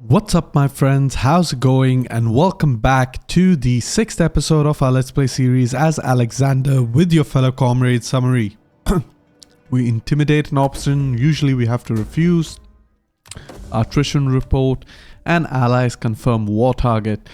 What's up, my friends? How's it going? And welcome back to the 6th episode of our Let's Play series as Alexander with your fellow comrade Summary. We intimidate an option, usually we have to refuse, attrition report, and allies confirm war target.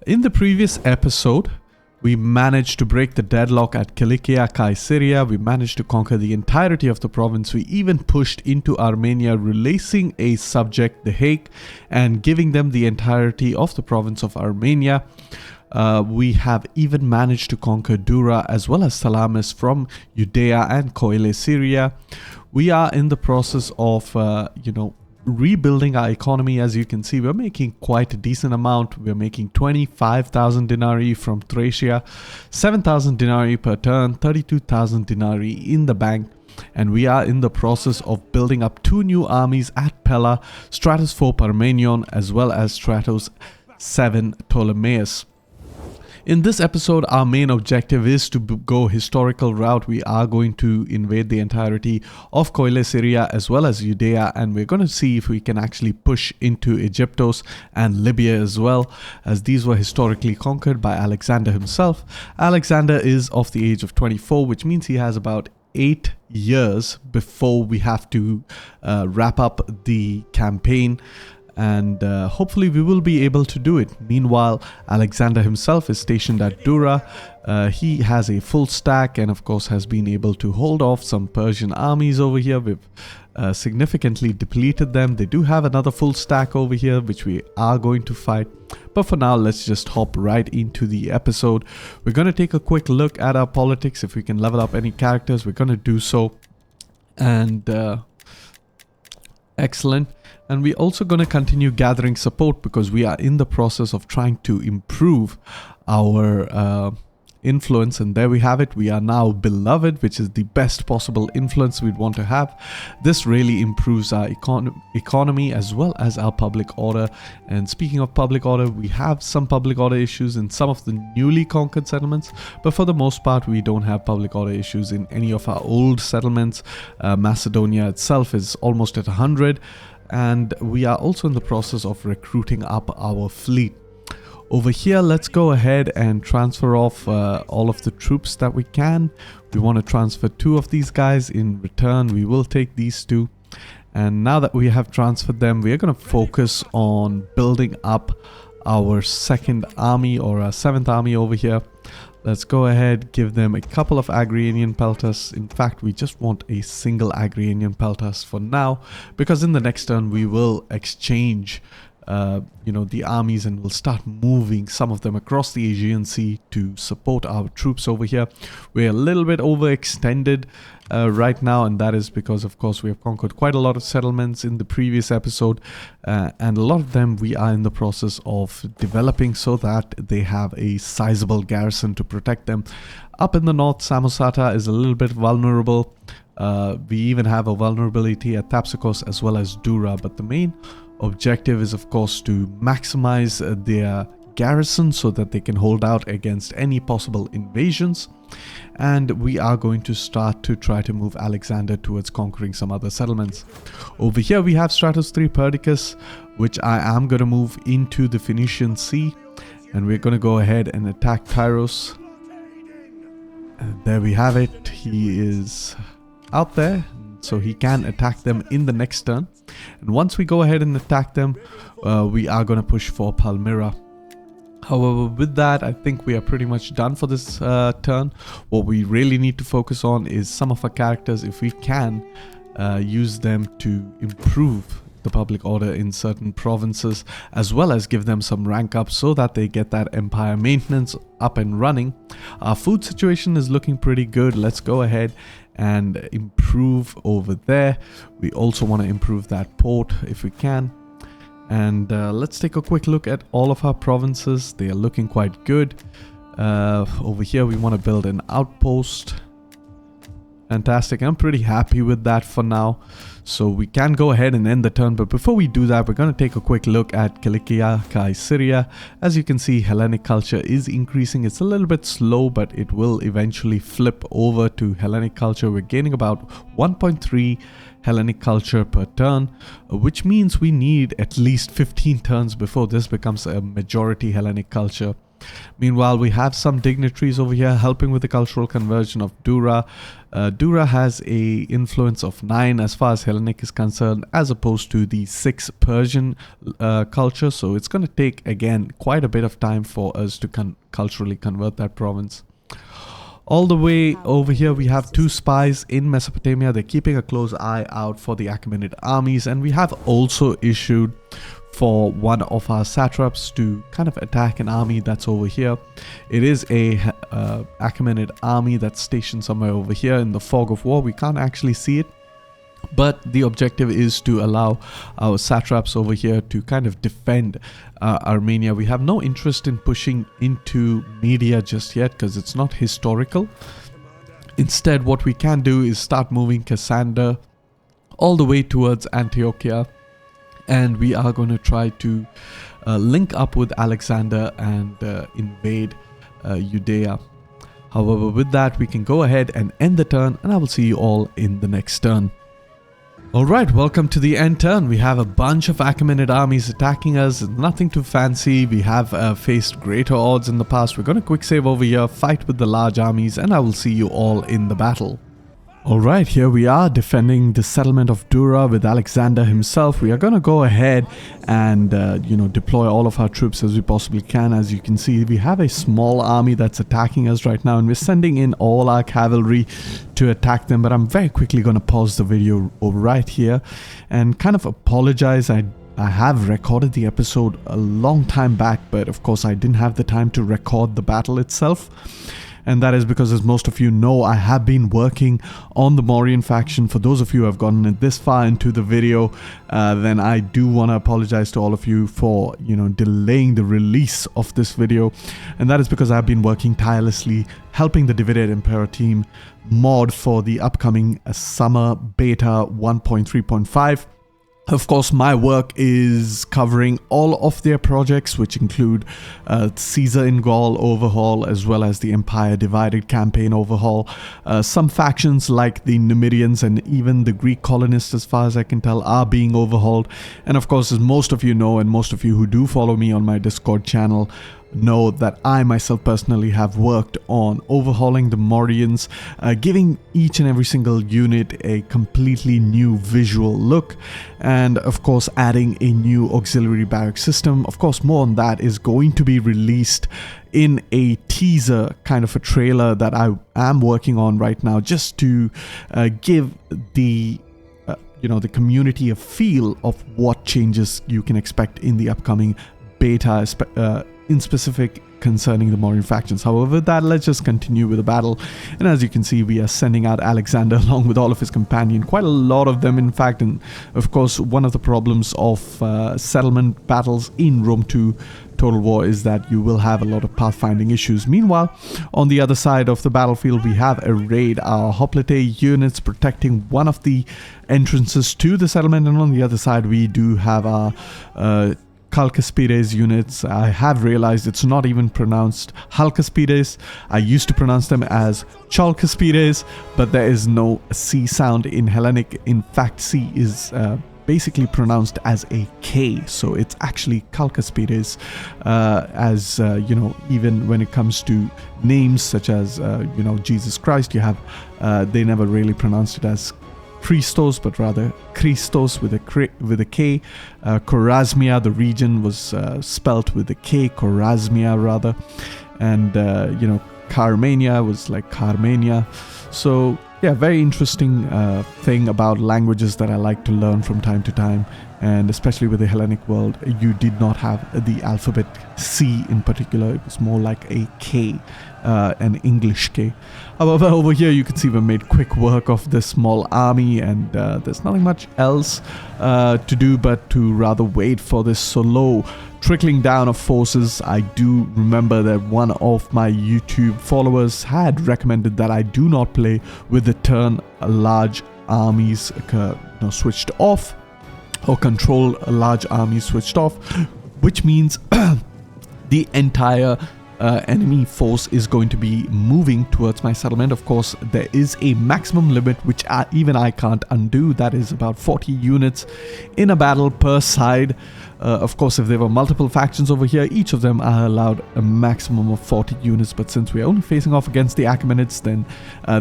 In the previous episode, we managed to break the deadlock at Kilikia, Kayseri. We managed to conquer the entirety of the province. We even pushed into Armenia, releasing a subject, the Hague, and giving them the entirety of the province of Armenia. We have even managed to conquer Dura as well as Salamis from Judea and Koile, Syria. We are in the process of, rebuilding our economy. As you can see, we're making quite a decent amount. We're making 25,000 denarii from Thracia, 7,000 denarii per turn, 32,000 denarii in the bank. And we are in the process of building up 2 new armies at Pella, Stratos 4 Parmenion as well as Stratos 7 Ptolemaeus. In this episode, our main objective is to go historical route. We are going to invade the entirety of Koile, Syria as well as Judea, and we're going to see if we can actually push into Egyptos and Libya as well, as these were historically conquered by Alexander himself. Alexander is of the age of 24, which means he has about 8 years before we have to wrap up the campaign. And hopefully we will be able to do it. Meanwhile, Alexander himself is stationed at Dura. He has a full stack and of course has been able to hold off some Persian armies over here. We've significantly depleted them. They do have another full stack over here which we are going to fight. But for now, let's just hop right into the episode. We're going to take a quick look at our politics. If we can level up any characters, we're going to do so. And excellent. And we're also going to continue gathering support because we are in the process of trying to improve our influence. And there we have it. We are now beloved, which is the best possible influence we'd want to have. This really improves our economy as well as our public order. And speaking of public order, we have some public order issues in some of the newly conquered settlements. But for the most part, we don't have public order issues in any of our old settlements. Macedonia itself is almost at 100. And we are also in the process of recruiting up our fleet. Over here, let's go ahead and transfer off all of the troops that we can. We want to transfer 2 of these guys. In return, we will take these 2. And now that we have transferred them, we are going to focus on building up our 2nd army or our 7th army over here. Let's go ahead, give them a couple of Agrianian peltas. In fact, we just want a single Agrianian peltas for now, because in the next turn we will exchange the armies and we'll start moving some of them across the Aegean Sea to support our troops over here. We're a little bit overextended right now, and that is because of course we have conquered quite a lot of settlements in the previous episode, and a lot of them we are in the process of developing so that they have a sizable garrison to protect them. Up in the north, Samosata is a little bit vulnerable. We even have a vulnerability at Thapsakos as well as Dura, but the main objective is of course to maximize their garrison so that they can hold out against any possible invasions. And we are going to start to try to move Alexander towards conquering some other settlements. Over here we have Stratos 3 Perdiccas, which I am going to move into the Phoenician Sea, and we're going to go ahead and attack Tyros. And there we have it. He is out there, so he can attack them in the next turn. And once we go ahead and attack them, we are going to push for Palmyra. However, with that, I think we are pretty much done for this turn. What we really need to focus on is some of our characters. If we can use them to improve the public order in certain provinces, as well as give them some rank up so that they get that empire maintenance up and running. Our food situation is looking pretty good. Let's go ahead and improve over there. We also want to improve that port if we can. And let's take a quick look at all of our provinces. They are looking quite good. Over here we want to build an outpost. Fantastic. I'm pretty happy with that for now. So we can go ahead and end the turn. But before we do that, we're going to take a quick look at Cilicia, Caesarea. As you can see, Hellenic culture is increasing. It's a little bit slow, but it will eventually flip over to Hellenic culture. We're gaining about 1.3 Hellenic culture per turn, which means we need at least 15 turns before this becomes a majority Hellenic culture. Meanwhile, we have some dignitaries over here helping with the cultural conversion of Dura. Dura has a influence of 9 as far as Hellenic is concerned, as opposed to the 6 Persian culture. So it's going to take, again, quite a bit of time for us to culturally convert that province. All the way over here, we have 2 spies in Mesopotamia. They're keeping a close eye out for the Achaemenid armies, and we have also issued for one of our satraps to kind of attack an army that's over here. It is a Achaemenid army that's stationed somewhere over here in the fog of war. We can't actually see it, but the objective is to allow our satraps over here to kind of defend Armenia. We have no interest in pushing into Media just yet because it's not historical. Instead, what we can do is start moving Cassander all the way towards Antiochia, and we are going to try to link up with Alexander and invade Judea. However, with that, we can go ahead and end the turn, and I will see you all in the next turn. Alright, welcome to the end turn. We have a bunch of Achaemenid armies attacking us. Nothing too fancy. We have faced greater odds in the past. We're going to quick save over here, fight with the large armies, and I will see you all in the battle. Alright, here we are defending the settlement of Dura with Alexander himself. We are going to go ahead and, deploy all of our troops as we possibly can. As you can see, we have a small army that's attacking us right now, and we're sending in all our cavalry to attack them. But I'm very quickly going to pause the video right here and kind of apologize. I have recorded the episode a long time back, but of course I didn't have the time to record the battle itself. And that is because, as most of you know, I have been working on the Mauryan faction. For those of you who have gotten it this far into the video, then I do want to apologize to all of you for, delaying the release of this video. And that is because I've been working tirelessly helping the Et Impera team mod for the upcoming summer beta 1.3.5. Of course, my work is covering all of their projects, which include Caesar in Gaul overhaul, as well as the Empire Divided campaign overhaul. Some factions like the Numidians and even the Greek colonists, as far as I can tell, are being overhauled. And of course, as most of you know, and most of you who do follow me on my Discord channel know, that I myself personally have worked on overhauling the Mauryans, giving each and every single unit a completely new visual look, and of course adding a new auxiliary barrack system. Of course, more on that is going to be released in a teaser, kind of a trailer that I am working on right now, just to give the the community a feel of what changes you can expect in the upcoming beta, in specific concerning the Mauryan factions. However, let's just continue with the battle. And as you can see, we are sending out Alexander along with all of his companions, quite a lot of them in fact. And of course, one of the problems of settlement battles in Rome 2 Total War is that you will have a lot of pathfinding issues. Meanwhile, on the other side of the battlefield, we have arrayed our hoplite units protecting one of the entrances to the settlement, and on the other side we do have our Chalcaspides units. I have realized it's not even pronounced Chalcaspides. I used to pronounce them as Chalcaspides, but there is no C sound in Hellenic. In fact, C is basically pronounced as a K, so it's actually Chalcaspides. Even when it comes to names such as Jesus Christ, you have they never really pronounced it as Christos, but rather Christos with a K. Chorasmia, the region, was spelt with a K, Chorasmia rather, and Carmania was like Carmania. So yeah, very interesting thing about languages that I like to learn from time to time. And especially with the Hellenic world, you did not have the alphabet C in particular. It was more like a K, an English K. However, over here you can see we made quick work of this small army, and there's nothing much else to do but to rather wait for this slow trickling down of forces. I do remember that one of my YouTube followers had recommended that I do not play with the turn large armies switched off, or control a large army switched off, which means the entire enemy force is going to be moving towards my settlement. Of course, there is a maximum limit which even I can't undo. That is about 40 units in a battle per side. Of course, if there were multiple factions over here, each of them are allowed a maximum of 40 units, but since we're only facing off against the Achaemenids, then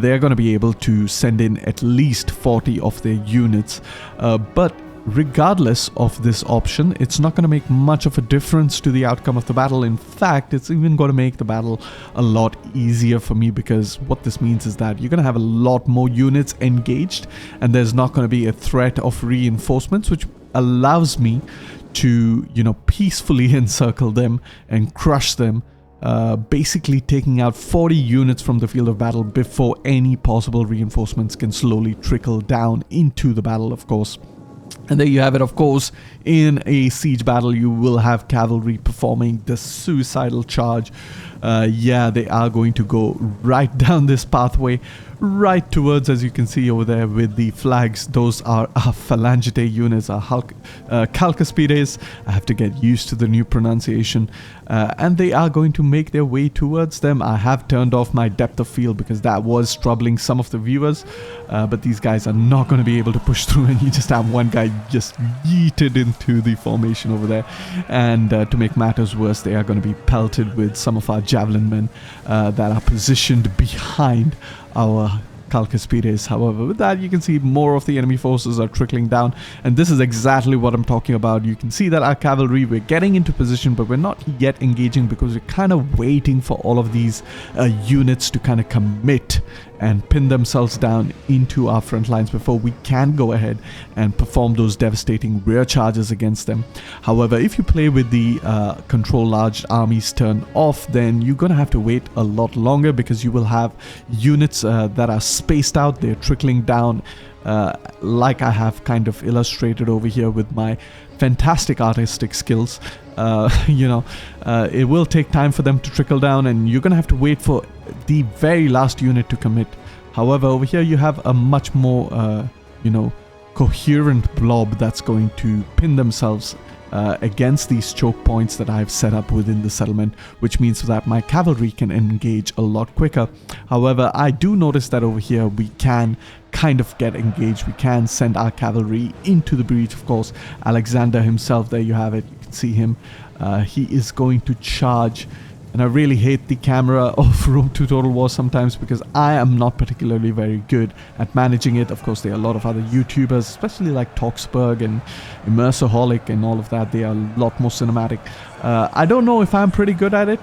they're going to be able to send in at least 40 of their units. But regardless of this option, it's not going to make much of a difference to the outcome of the battle. In fact, it's even going to make the battle a lot easier for me, because what this means is that you're going to have a lot more units engaged, and there's not going to be a threat of reinforcements, which allows me to, peacefully encircle them and crush them, basically taking out 40 units from the field of battle before any possible reinforcements can slowly trickle down into the battle, of course. And there you have it. Of course, in a siege battle, you will have cavalry performing the suicidal charge. Yeah, they are going to go right down this pathway, right towards, as you can see over there with the flags, those are our Phalangite units, our Chalcaspides. I have to get used to the new pronunciation. And they are going to make their way towards them. I have turned off my depth of field because that was troubling some of the viewers. But these guys are not going to be able to push through, and you just have one guy just yeeted into the formation over there. And to make matters worse, they are going to be pelted with some of our javelin men that are positioned behind our Chalcaspides. However, with that, you can see more of the enemy forces are trickling down, and this is exactly what I'm talking about. You can see that our cavalry, we're getting into position, but we're not yet engaging because we're kind of waiting for all of these units to kind of commit and pin themselves down into our front lines before we can go ahead and perform those devastating rear charges against them. However, if you play with the control large armies turn off, then you're going to have to wait a lot longer, because you will have units that are spaced out. They're trickling down like I have kind of illustrated over here with my fantastic artistic skills. It will take time for them to trickle down, and you're going to have to wait for the very last unit to commit. However, over here you have a much more coherent blob that's going to pin themselves against these choke points that I've set up within the settlement, which means that my cavalry can engage a lot quicker. However, I do notice that over here we can kind of get engaged. We can send our cavalry into the breach. Of course, Alexander himself, there you have it. You can see him. He is going to charge. And I really hate the camera of Rome 2 Total War sometimes, because I am not particularly very good at managing it. Of course, there are a lot of other YouTubers, especially like Toxberg and Immersoholic and all of that. They are a lot more cinematic. I don't know if I'm pretty good at it,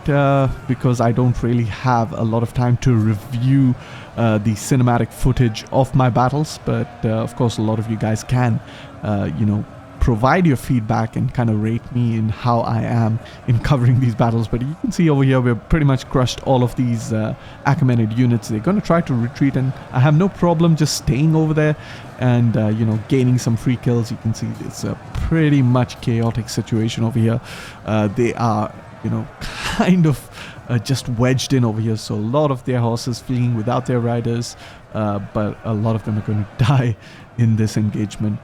because I don't really have a lot of time to review the cinematic footage of my battles. But of course, a lot of you guys can, provide your feedback and kind of rate me in how I am in covering these battles. But you can see over here we've pretty much crushed all of these Achaemenid units. They're going to try to retreat, and I have no problem just staying over there and gaining some free kills. You can see it's a pretty much chaotic situation over here. They are kind of just wedged in over here, so a lot of their horses fleeing without their riders, but a lot of them are going to die in this engagement.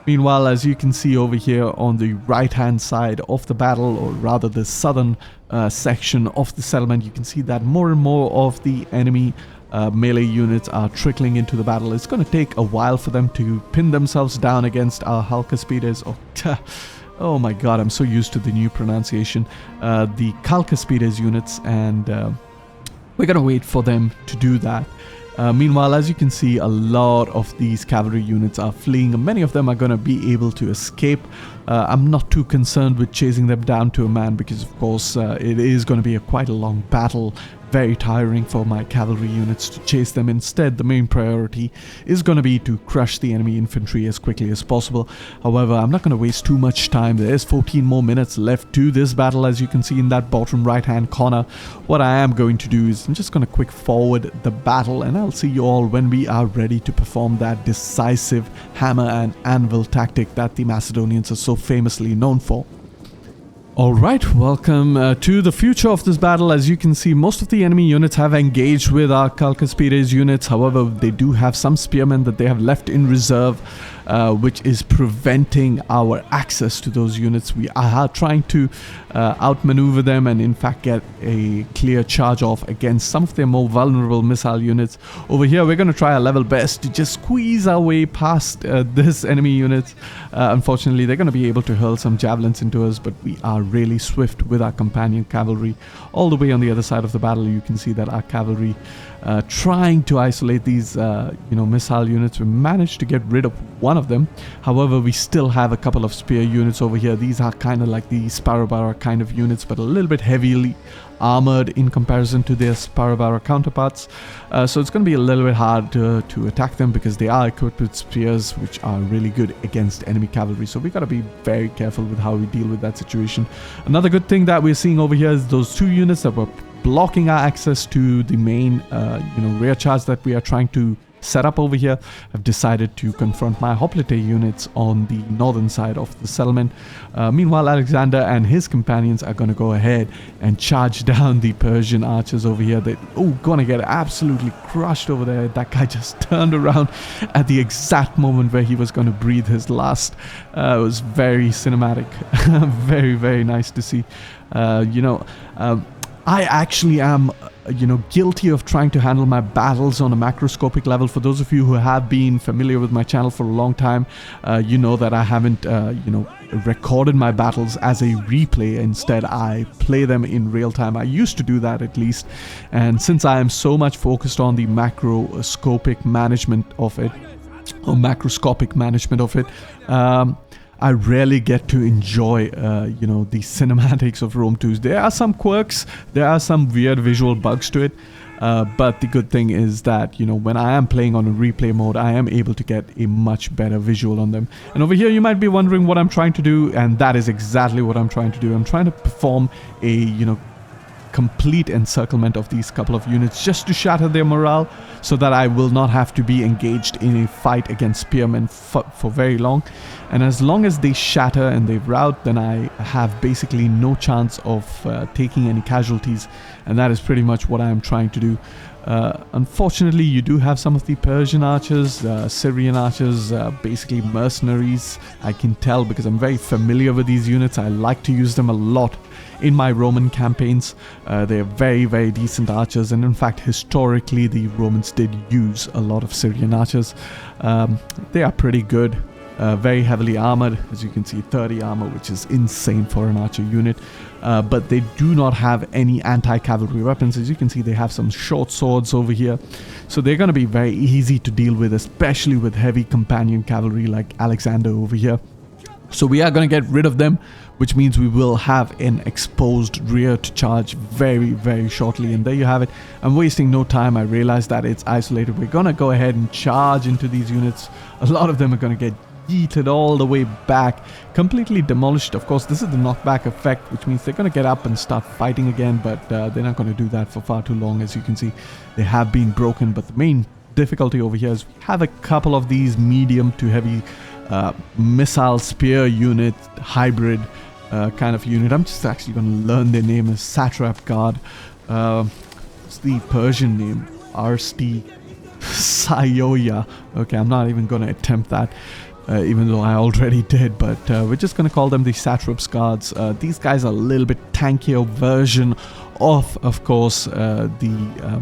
Meanwhile, as you can see over here on the right-hand side of the battle, or rather the southern section of the settlement, you can see that more and more of the enemy melee units are trickling into the battle. It's going to take a while for them to pin themselves down against our Chalcaspides. Oh my god, I'm so used to the new pronunciation. The Chalcaspides units, and we're going to wait for them to do that. Meanwhile, as you can see, a lot of these cavalry units are fleeing. Many of them are going to be able to escape I'm not too concerned with chasing them down to a man because, of course, it is going to be quite a long battle. Very tiring for my cavalry units to chase them. Instead, the main priority is going to be to crush the enemy infantry as quickly as possible. However, I'm not going to waste too much time. There's 14 more minutes left to this battle, as you can see in that bottom right hand corner. What I am going to do is I'm just going to quick forward the battle, and I'll see you all when we are ready to perform that decisive hammer and anvil tactic that the Macedonians are so famously known for. Alright, welcome to the future of this battle. As you can see, most of the enemy units have engaged with our Calcaspides units. However, they do have some spearmen that they have left in reserve, which is preventing our access to those units. We are trying to outmaneuver them and in fact get a clear charge off against some of their more vulnerable missile units. Over here, we're going to try our level best to just squeeze our way past this enemy units. Unfortunately, they're going to be able to hurl some javelins into us, but we are really swift with our companion cavalry. All the way on the other side of the battle, you can see that our cavalry trying to isolate these missile units. We managed to get rid of one of them. However, we still have a couple of spear units over here. These are kind of like the Sparabara kind of units, but a little bit heavily armored in comparison to their Sparabara counterparts. So it's going to be a little bit hard to attack them because they are equipped with spears, which are really good against enemy cavalry. So we got to be very careful with how we deal with that situation. Another good thing that we're seeing over here is those two units that were blocking our access to the main rear charge that we are trying to set up over here have decided to confront my hoplite units on the northern side of the settlement. Meanwhile, Alexander and his companions are going to go ahead and charge down the Persian archers over here. They're going to get absolutely crushed over there. That guy just turned around at the exact moment where he was going to breathe his last. It was very cinematic. Very, very nice to see. I actually am guilty of trying to handle my battles on a macroscopic level. For those of you who have been familiar with my channel for a long time, you know that I haven't recorded my battles as a replay. Instead, I play them in real time. I used to do that at least, and since I am so much focused on the macroscopic management of it, or macroscopic management of it, I rarely get to enjoy, the cinematics of Rome 2. There are some quirks, there are some weird visual bugs to it, but the good thing is that, when I am playing on a replay mode, I am able to get a much better visual on them. And over here, you might be wondering what I'm trying to do, and that is exactly what I'm trying to do. I'm trying to perform a, complete encirclement of these couple of units just to shatter their morale so that I will not have to be engaged in a fight against spearmen for very long. And as long as they shatter and they rout, then I have basically no chance of taking any casualties, and that is pretty much what I am trying to do. Unfortunately, you do have some of the Persian archers, Syrian archers, basically mercenaries. I can tell because I'm very familiar with these units. I like to use them a lot in my Roman campaigns. They're very, very decent archers, and in fact, historically, the Romans did use a lot of Syrian archers. They are pretty good. Very heavily armored, as you can see, 30 armor, which is insane for an archer unit. But they do not have any anti-cavalry weapons. As you can see, they have some short swords over here. So they're going to be very easy to deal with, especially with heavy companion cavalry like Alexander over here. So we are going to get rid of them, which means we will have an exposed rear to charge very, very shortly. And there you have it. I'm wasting no time. I realize that it's isolated. We're going to go ahead and charge into these units. A lot of them are going to get yeeted all the way back, completely demolished. Of course, this is the knockback effect, which means they're going to get up and start fighting again, but they're not going to do that for far too long. As you can see, they have been broken, but the main difficulty over here is we have a couple of these medium to heavy missile spear unit hybrid kind of unit. I'm just actually going to learn their name as Satrap Guard. What's the Persian name? Arsti Sayoya. Okay, I'm not even going to attempt that. Even though I already did, but we're just going to call them the Satraps Guards. These guys are a little bit tankier version of course, the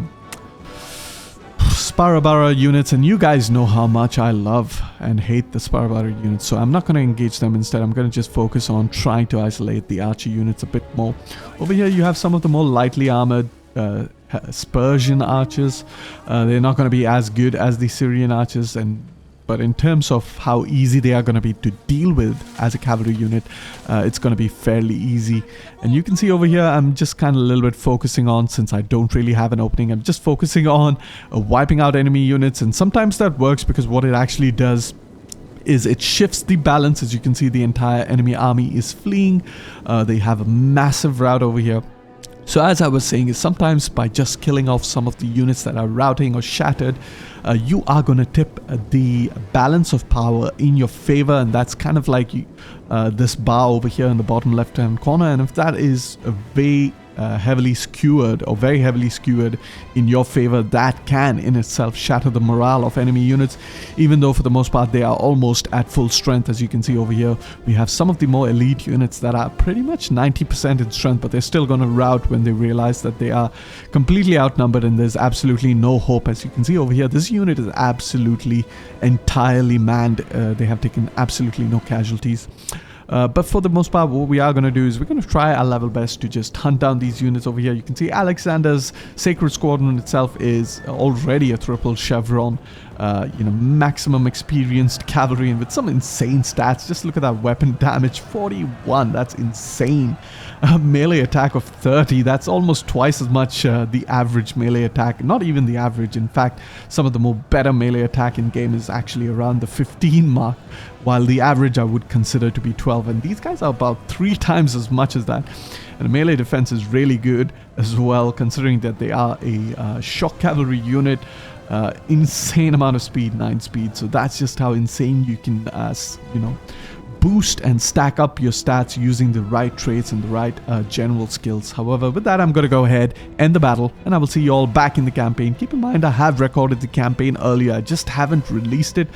Sparabara units, and you guys know how much I love and hate the Sparabara units, so I'm not going to engage them. Instead, I'm going to just focus on trying to isolate the archer units a bit more. Over here, you have some of the more lightly armored Persian archers. They're not going to be as good as the Syrian archers, and but in terms of how easy they are going to be to deal with as a cavalry unit, it's going to be fairly easy. And you can see over here, I'm just kind of a little bit focusing on, since I don't really have an opening, I'm just focusing on wiping out enemy units. And sometimes that works because what it actually does is it shifts the balance. As you can see, the entire enemy army is fleeing. They have a massive rout over here. So as I was saying, is sometimes by just killing off some of the units that are routing or shattered, you are going to tip the balance of power in your favor. And that's kind of like this bar over here in the bottom left hand corner. And if that is very heavily skewered or very heavily skewered in your favor, that can in itself shatter the morale of enemy units, even though for the most part they are almost at full strength. As you can see over here, we have some of the more elite units that are pretty much 90% in strength, but they're still going to rout when they realize that they are completely outnumbered and there's absolutely no hope. As you can see over here, this unit is absolutely entirely manned. They have taken absolutely no casualties. But for the most part, what we are going to do is we're going to try our level best to just hunt down these units over here. You can see Alexander's Sacred Squadron itself is already a triple chevron, maximum experienced cavalry, and with some insane stats. Just look at that weapon damage, 41. That's insane. Melee attack of 30. That's almost twice as much the average melee attack. Not even the average. In fact, some of the more better melee attack in game is actually around the 15 mark, while the average I would consider to be 12. And these guys are about 3 times as much as that. And the melee defense is really good as well, considering that they are a shock cavalry unit. Insane amount of speed, 9 speed. So that's just how insane you can, boost and stack up your stats using the right traits and the right general skills. However, with that, I'm going to go ahead, end the battle, and I will see you all back in the campaign. Keep in mind, I have recorded the campaign earlier. I just haven't released it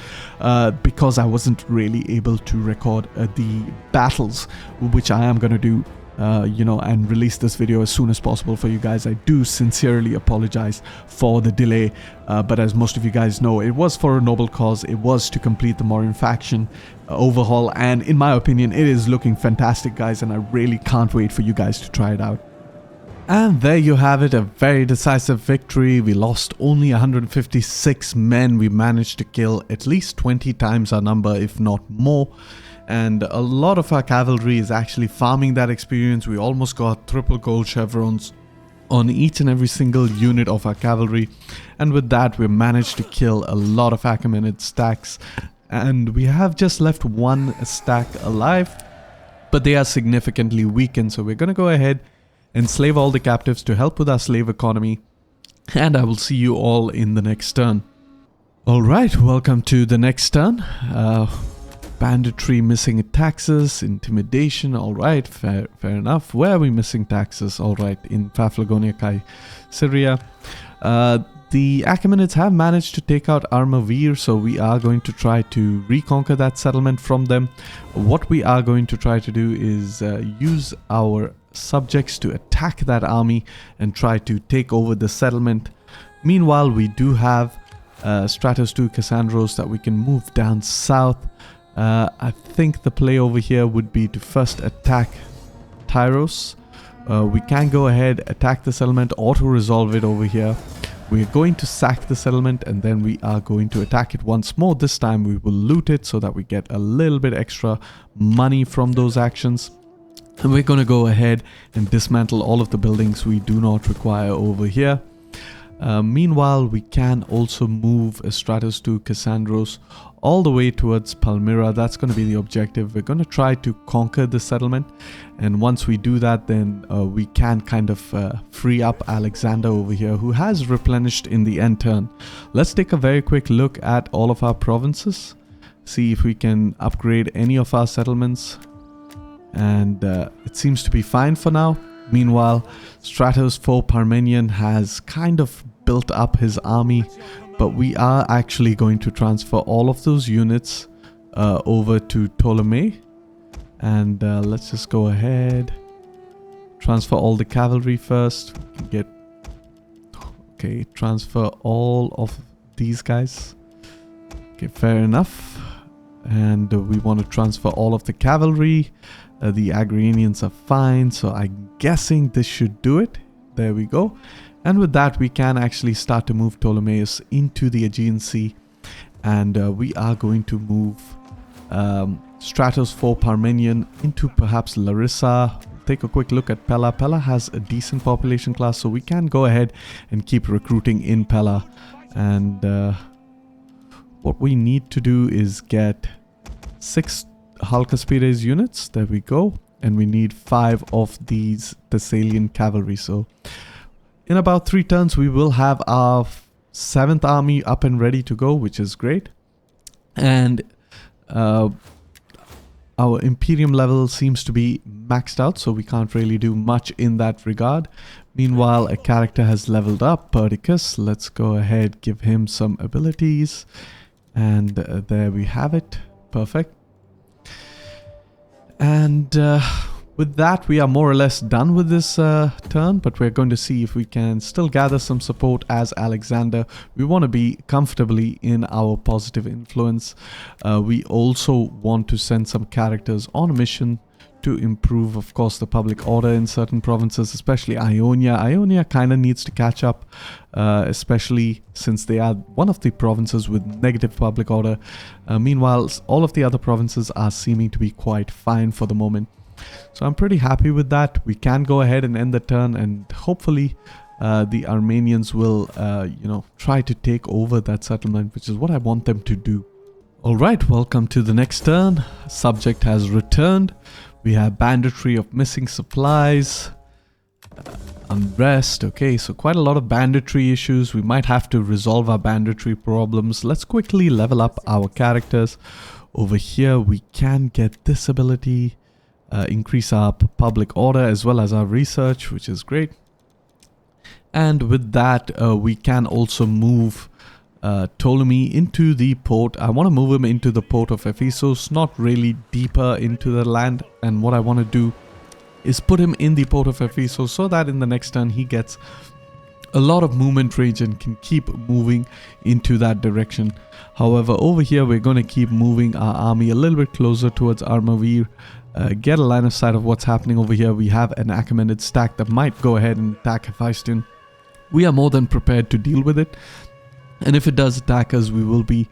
because I wasn't really able to record the battles, which I am going to do. And release this video as soon as possible for you guys. I do sincerely apologize for the delay, but as most of you guys know, it was for a noble cause. It was to complete the Morin faction overhaul, and in my opinion, it is looking fantastic, guys, and I really can't wait for you guys to try it out. And there you have it, a very decisive victory. We lost only 156 men. We managed to kill at least 20 times our number, if not more. And a lot of our cavalry is actually farming that experience. We almost got triple gold chevrons on each and every single unit of our cavalry. And with that, we managed to kill a lot of Achaemenid stacks. And we have just left 1 stack alive, but they are significantly weakened. So we're going to go ahead and enslave all the captives to help with our slave economy. And I will see you all in the next turn. Alright, welcome to the next turn. Banditry, missing taxes, intimidation. All right, fair enough. Where are we missing taxes? All right, in Paphlagonia, Syria. The Achaemenids have managed to take out Armavir, so we are going to try to reconquer that settlement from them. What we are going to try to do is use our subjects to attack that army and try to take over the settlement. Meanwhile, we do have Stratos 2 Cassandros that we can move down south. I think the play over here would be to first attack Tyros. We can go ahead, attack the settlement, auto-resolve it over here. We're going to sack the settlement and then we are going to attack it once more. This time we will loot it so that we get a little bit extra money from those actions. And we're going to go ahead and dismantle all of the buildings we do not require over here. Meanwhile, we can also move Stratos to Cassandros all the way towards Palmyra. That's going to be the objective. We're going to try to conquer the settlement, and once we do that, then we can kind of free up Alexander over here, who has replenished in the end turn. Let's take a very quick look at all of our provinces, see if we can upgrade any of our settlements, and it seems to be fine for now. Meanwhile, Stratos 4 Parmenion has kind of built up his army, but we are actually going to transfer all of those units over to Ptolemy. And let's just go ahead, transfer all the cavalry first. We can transfer all of these guys. Okay, fair enough. And we want to transfer all of the cavalry. The Agranians are fine, so I'm guessing this should do it. There we go. And with that, we can actually start to move Ptolemaeus into the Aegean Sea. and we are going to move Stratos for Parmenion into perhaps Larissa. Take a quick look at Pella. Pella has a decent population class, so we can go ahead and keep recruiting in Pella. And what we need to do is get 6 Halkaspides units. There we go. And we need 5 of these Thessalian cavalry. So in about 3 turns, we will have our 7th army up and ready to go, which is great. And our Imperium level seems to be maxed out, so we can't really do much in that regard. Meanwhile, a character has leveled up, Perdiccas. Let's go ahead, give him some abilities. And there we have it. Perfect. And with that, we are more or less done with this turn, but we're going to see if we can still gather some support as Alexander. We want to be comfortably in our positive influence. We also want to send some characters on a mission to improve, of course, the public order in certain provinces, especially Ionia. Ionia kind of needs to catch up, especially since they are one of the provinces with negative public order. Meanwhile, all of the other provinces are seeming to be quite fine for the moment. So I'm pretty happy with that. We can go ahead and end the turn, and hopefully the Armenians will, try to take over that settlement, which is what I want them to do. Alright, welcome to the next turn. Subject has returned. We have banditry of missing supplies, unrest. Okay, so quite a lot of banditry issues. We might have to resolve our banditry problems. Let's quickly level up our characters. Over here, we can get this ability. Increase our public order as well as our research, which is great. And with that, we can also move Ptolemy into the port. I want to move him into the port of Ephesus, not really deeper into the land. And what I want to do is put him in the port of Ephesus so that in the next turn he gets a lot of movement range and can keep moving into that direction. However, over here we're going to keep moving our army a little bit closer towards Armavir. Get a line of sight of what's happening over here. We have an Achaemenid stack that might go ahead and attack Hephaestion. We are more than prepared to deal with it. And if it does attack us, we will be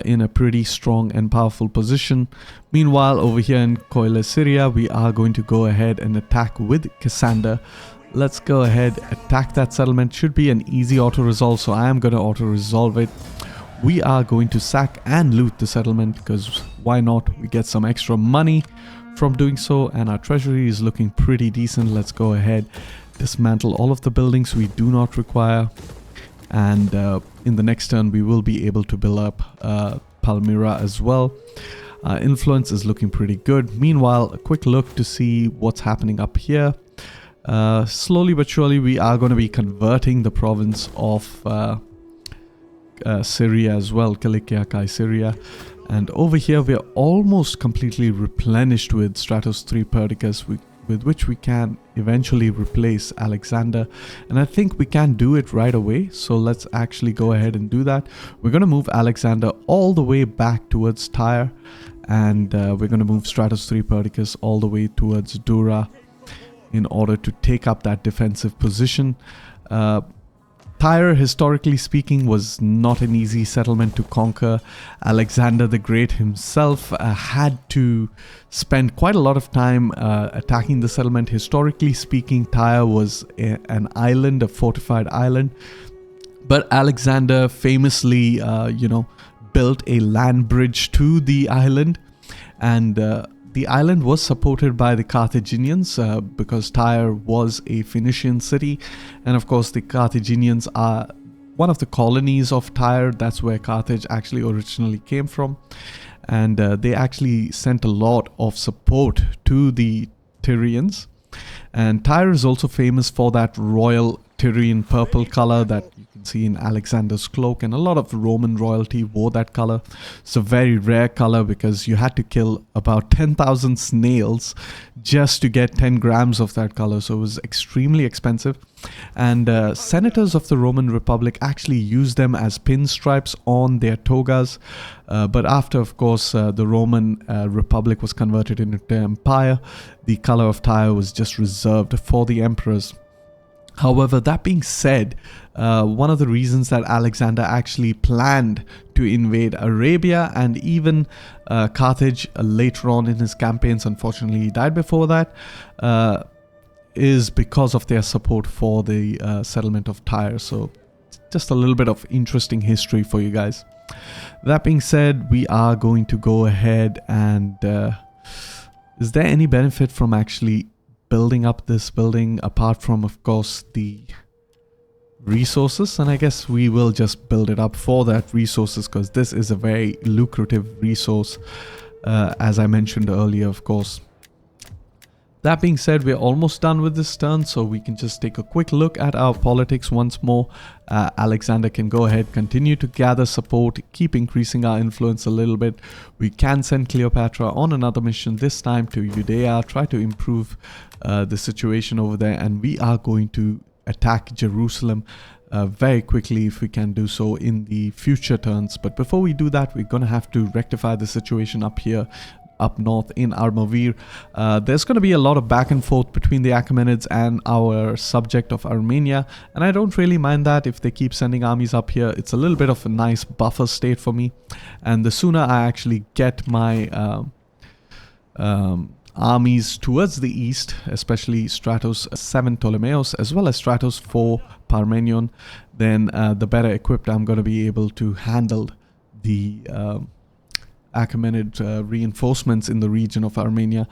in a pretty strong and powerful position. Meanwhile, over here in Coile, Syria, we are going to go ahead and attack with Cassander. Let's go ahead, attack that settlement. Should be an easy auto-resolve, so I am going to auto-resolve it. We are going to sack and loot the settlement, because why not? We get some extra money from doing so, and our treasury is looking pretty decent. Let's go ahead, dismantle all of the buildings we do not require, and in the next turn we will be able to build up Palmyra as well. Influence is looking pretty good. Meanwhile, a quick look to see what's happening up here. Slowly but surely we are going to be converting the province of Syria as well, Kilikia, Syria. And over here we are almost completely replenished with Stratos 3 Perdiccas, with which we can eventually replace Alexander. And I think we can do it right away, so let's actually go ahead and do that. We're going to move Alexander all the way back towards Tyre, and we're going to move Stratos 3 Perdiccas all the way towards Dura in order to take up that defensive position. Tyre, historically speaking, was not an easy settlement to conquer. Alexander the Great himself had to spend quite a lot of time attacking the settlement. Historically speaking, Tyre was an island, a fortified island. But Alexander famously, built a land bridge to the island, and the island was supported by the Carthaginians because Tyre was a Phoenician city. And of course, the Carthaginians are one of the colonies of Tyre. That's where Carthage actually originally came from. And they actually sent a lot of support to the Tyrians. And Tyre is also famous for that royal Tyrian purple color that you can see in Alexander's cloak, and a lot of Roman royalty wore that color. It's a very rare color because you had to kill about 10,000 snails just to get 10 grams of that color, so it was extremely expensive. And senators of the Roman Republic actually used them as pinstripes on their togas, but after, of course, the Roman Republic was converted into empire, the color of Tyre was just reserved for the emperors. However, that being said, one of the reasons that Alexander actually planned to invade Arabia and even Carthage later on in his campaigns, unfortunately he died before that, is because of their support for the settlement of Tyre. So just a little bit of interesting history for you guys. That being said, we are going to go ahead and is there any benefit from actually building up this building apart from, of course, the resources? And I guess we will just build it up for that resources, because this is a very lucrative resource, as I mentioned earlier, of course. That being said, we're almost done with this turn, so we can just take a quick look at our politics once more. Alexander can go ahead, continue to gather support, keep increasing our influence a little bit. We can send Cleopatra on another mission, this time to Judea, try to improve the situation over there, and we are going to attack Jerusalem very quickly if we can do so in the future turns. But before we do that, we're going to have to rectify the situation up here, up north in Armavir. There's going to be a lot of back and forth between the Achaemenids and our subject of Armenia, and I don't really mind that. If they keep sending armies up here, it's a little bit of a nice buffer state for me, and the sooner I actually get my armies towards the east, especially Stratos 7 Ptolemaios as well as Stratos 4 Parmenion, then the better equipped I'm going to be able to handle the Achaemenid reinforcements in the region of Armenia.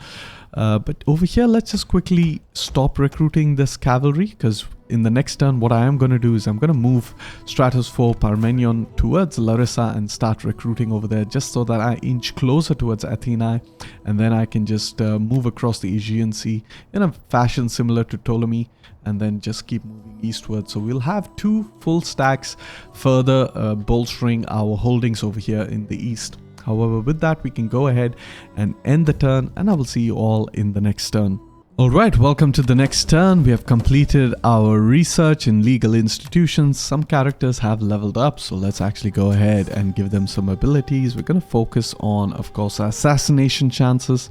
But over here, let's just quickly stop recruiting this cavalry, because in the next turn what I am going to do is I'm going to move Stratos 4 Parmenion towards Larissa and start recruiting over there, just so that I inch closer towards Athena, and then I can just move across the Aegean Sea in a fashion similar to Ptolemy, and then just keep moving eastward. So we'll have 2 full stacks, further bolstering our holdings over here in the east. However, with that, we can go ahead and end the turn, and I will see you all in the next turn. Alright, welcome to the next turn. We have completed our research in legal institutions. Some characters have leveled up, so let's actually go ahead and give them some abilities. We're going to focus on, of course, assassination chances.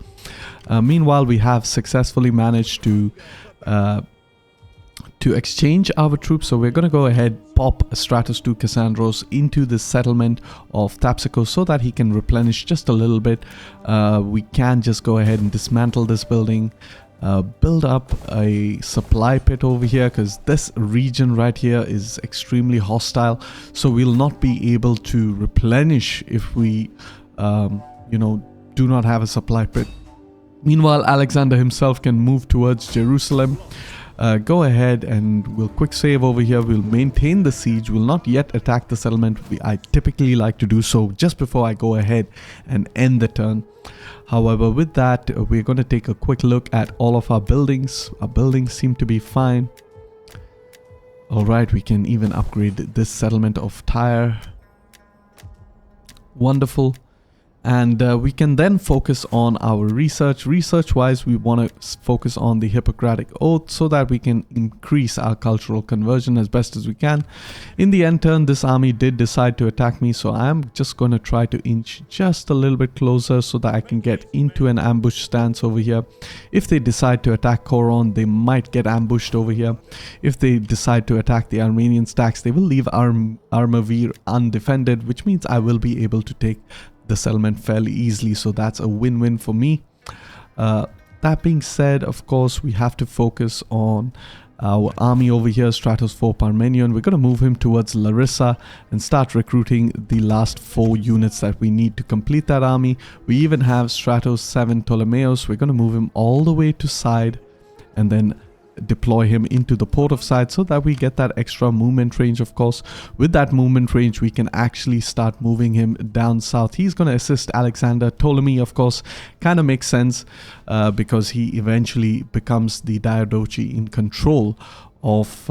Meanwhile, we have successfully managed to exchange our troops, so we're going to go ahead, pop Stratos 2 Cassandros into the settlement of Thapsacos so that he can replenish just a little bit. We can just go ahead and dismantle this building, build up a supply pit over here, because this region right here is extremely hostile, so we'll not be able to replenish if we do not have a supply pit. Meanwhile, Alexander himself can move towards Jerusalem. Go ahead and we'll quick save over here. We'll maintain the siege. We'll not yet attack the settlement. I typically like to do so just before I go ahead and end the turn. However, with that, we're going to take a quick look at all of our buildings. Our buildings seem to be fine. Alright, we can even upgrade this settlement of Tyre. Wonderful. And we can then focus on our research. Research-wise, we want to focus on the Hippocratic Oath so that we can increase our cultural conversion as best as we can. In the end turn, this army did decide to attack me, so I am just going to try to inch just a little bit closer so that I can get into an ambush stance over here. If they decide to attack Coron, they might get ambushed over here. If they decide to attack the Armenian stacks, they will leave Armavir undefended, which means I will be able to take the settlement fairly easily, so that's a win-win for me. That being said, of course, we have to focus on our army over here, Stratos 4 Parmenion. We're going to move him towards Larissa and start recruiting the last 4 units that we need to complete that army. We even have Stratos 7 Ptolemaios. We're going to move him all the way to side and then deploy him into the port of side so that we get that extra movement range. Of course, with that movement range, we can actually start moving him down south. He's going to assist Alexander. Ptolemy, of course, kind of makes sense because he eventually becomes the Diadochi in control of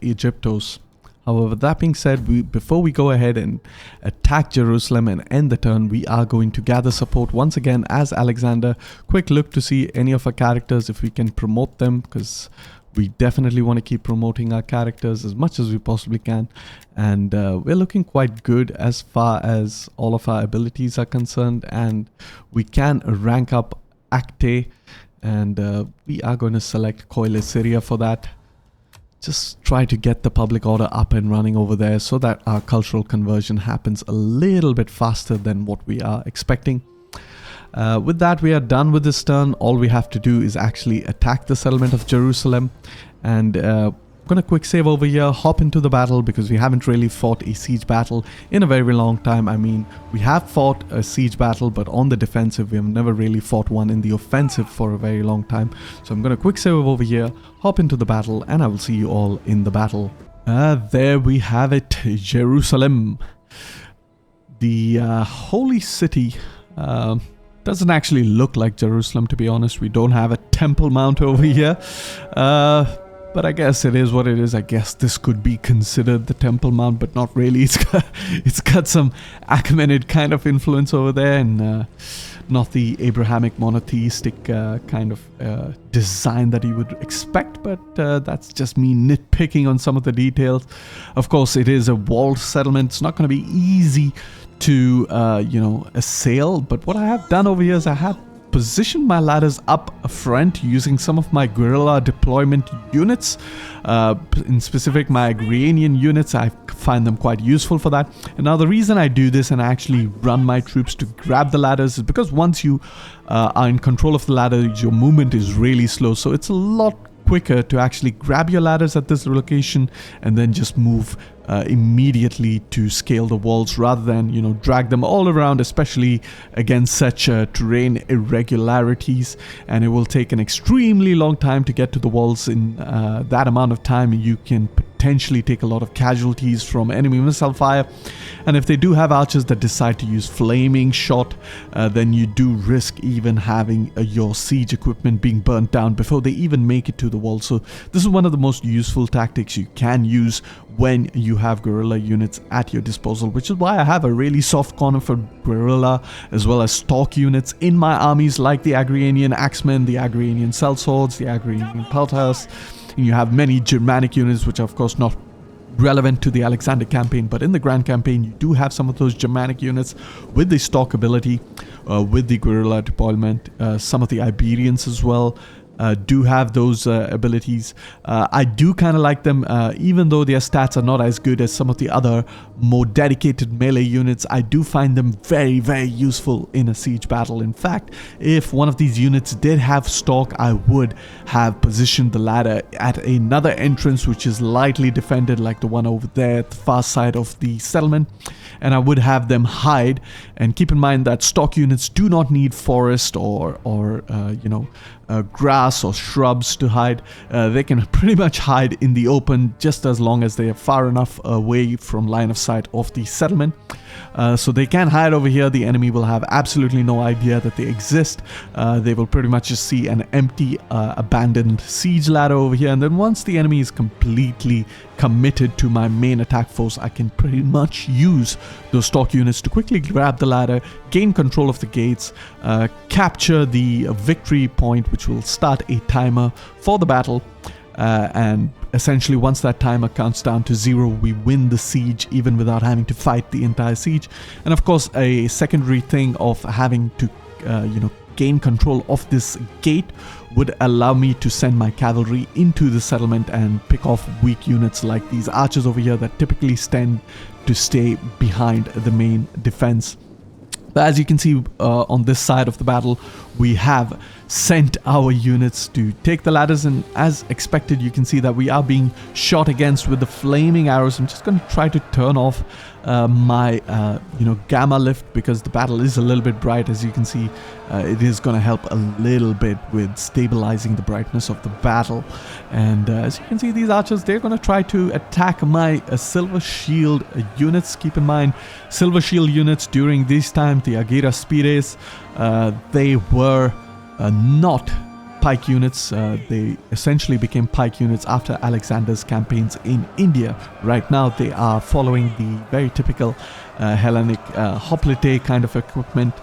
Egyptos. However, that being said, before we go ahead and attack Jerusalem and end the turn, we are going to gather support once again as Alexander. Quick look to see any of our characters, if we can promote them, because we definitely want to keep promoting our characters as much as we possibly can. And we're looking quite good as far as all of our abilities are concerned, and we can rank up Acte and we are going to select Coile Syria for that. Just try to get the public order up and running over there so that our cultural conversion happens a little bit faster than what we are expecting. With that, we are done with this turn. All we have to do is actually attack the settlement of Jerusalem, and I'm gonna quick save over here, hop into the battle, because we haven't really fought a siege battle in a very long time. I mean, we have fought a siege battle, but on the defensive. We have never really fought one in the offensive for a very long time. So I'm gonna quick save over here, hop into the battle, and I will see you all in the battle. There we have it, Jerusalem. The holy city doesn't actually look like Jerusalem, to be honest. We don't have a temple mount over here. But I guess it is what it is. I guess this could be considered the Temple Mount, but not really. It's got some Achaemenid kind of influence over there, and not the Abrahamic monotheistic kind of design that you would expect. But that's just me nitpicking on some of the details. Of course, it is a walled settlement. It's not going to be easy to assail. But what I have done over here is I have positioned my ladders up front using some of my guerrilla deployment units. In specific, my Agrarian units. I find them quite useful for that. And now the reason I do this and I actually run my troops to grab the ladders is because once you are in control of the ladder, your movement is really slow. So it's a lot quicker to actually grab your ladders at this location and then just move immediately to scale the walls, rather than drag them all around, especially against such terrain irregularities. And it will take an extremely long time to get to the walls. In that amount of time, you can potentially take a lot of casualties from enemy missile fire. And if they do have archers that decide to use flaming shot, then you do risk even having your siege equipment being burnt down before they even make it to the wall. So this is one of the most useful tactics you can use when you have guerrilla units at your disposal, which is why I have a really soft corner for guerrilla as well as stock units in my armies, like the Agrarian Axemen, the Agrarian Sellswords, the Agrarian Peltars. And you have many Germanic units, which are of course not relevant to the Alexander campaign, but in the Grand Campaign you do have some of those Germanic units with the stock ability, with the guerrilla deployment. Some of the Iberians as well do have those abilities. I do kind of like them, even though their stats are not as good as some of the other more dedicated melee units. I do find them very, very useful in a siege battle. In fact, if one of these units did have stock, I would have positioned the ladder at another entrance which is lightly defended, like the one over there at the far side of the settlement, and I would have them hide. And keep in mind that stock units do not need forest or grass or shrubs to hide. They can pretty much hide in the open just as long as they are far enough away from line of sight of the settlement. So they can hide over here. The enemy will have absolutely no idea that they exist. They will pretty much just see an empty, abandoned siege ladder over here. And then once the enemy is completely committed to my main attack force, I can pretty much use those stock units to quickly grab the ladder, gain control of the gates, capture the victory point, which will start a timer for the battle. And essentially once that timer counts down to 0, we win the siege even without having to fight the entire siege. And of course, a secondary thing of having to gain control of this gate would allow me to send my cavalry into the settlement and pick off weak units like these archers over here that typically tend to stay behind the main defense. But as you can see on this side of the battle, we have sent our units to take the ladders, and as expected, you can see that we are being shot against with the flaming arrows. I'm just going to try to turn off my gamma lift, because the battle is a little bit bright. As you can see, it is going to help a little bit with stabilizing the brightness of the battle. And as you can see, these archers, they're going to try to attack my silver shield units. Keep in mind, silver shield units during this time, the Agira Spires, they were not pike units. They essentially became pike units after Alexander's campaigns in India. Right now they are following the very typical Hellenic hoplite kind of equipment.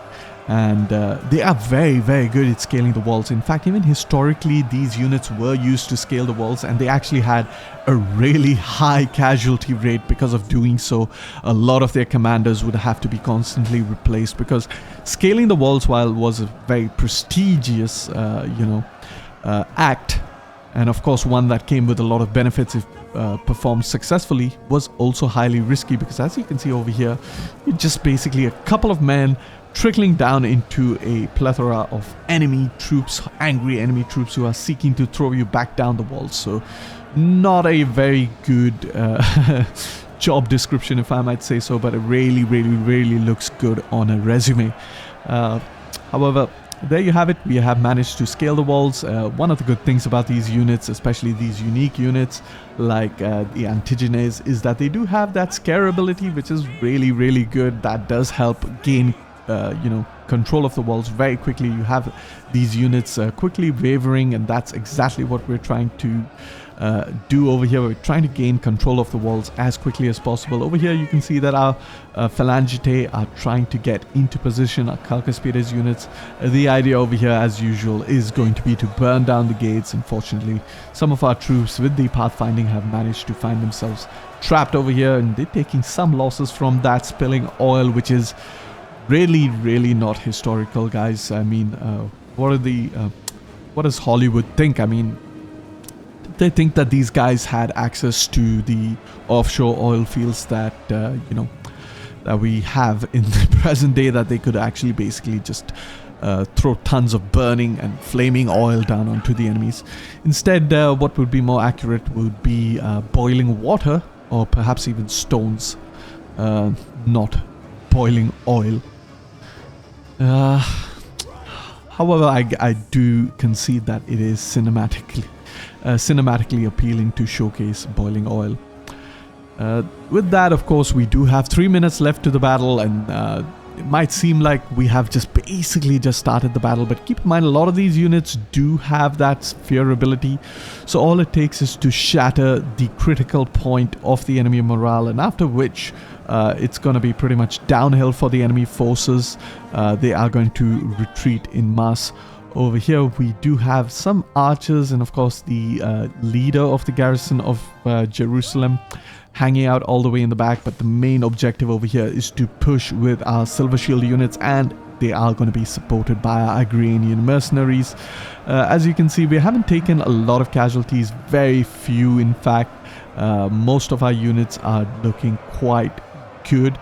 And they are very, very good at scaling the walls. In fact, even historically, these units were used to scale the walls, and they actually had a really high casualty rate because of doing so. A lot of their commanders would have to be constantly replaced, because scaling the walls, while was a very prestigious, act, and of course one that came with a lot of benefits if performed successfully, was also highly risky, because as you can see over here, it's just basically a couple of men trickling down into a plethora of enemy troops, angry enemy troops who are seeking to throw you back down the walls. So not a very good job description, if I might say so, but it really, really, really looks good on a resume. However, there you have it. We have managed to scale the walls. One of the good things about these units, especially these unique units like the Antigenes, is that they do have that scare ability, which is really, really good. That does help gain control of the walls very quickly. You have these units quickly wavering, and that's exactly what we're trying to do over here. We're trying to gain control of the walls as quickly as possible. Over here you can see that our Phalangitae are trying to get into position, our Calcaspides units. The idea over here, as usual, is going to be to burn down the gates. Unfortunately, some of our troops with the pathfinding have managed to find themselves trapped over here, and they're taking some losses from that spilling oil, which is really, really not historical, guys. I mean, what does Hollywood think? I mean, they think that these guys had access to the offshore oil fields that that we have in the present day, that they could actually basically just throw tons of burning and flaming oil down onto the enemies. Instead, what would be more accurate would be boiling water, or perhaps even stones, not boiling oil. However, I do concede that it is cinematically appealing to showcase boiling oil. With that, of course, we do have 3 minutes left to the battle, and it might seem like we have just basically just started the battle, but keep in mind, a lot of these units do have that sphere ability, so all it takes is to shatter the critical point of the enemy morale, and after which it's going to be pretty much downhill for the enemy forces. They are going to retreat in mass. Over here we do have some archers, and of course the leader of the garrison of Jerusalem hanging out all the way in the back, but the main objective over here is to push with our silver shield units, and they are going to be supported by our Agranian mercenaries. As you can see, we haven't taken a lot of casualties, very few in fact. Most of our units are looking quite good.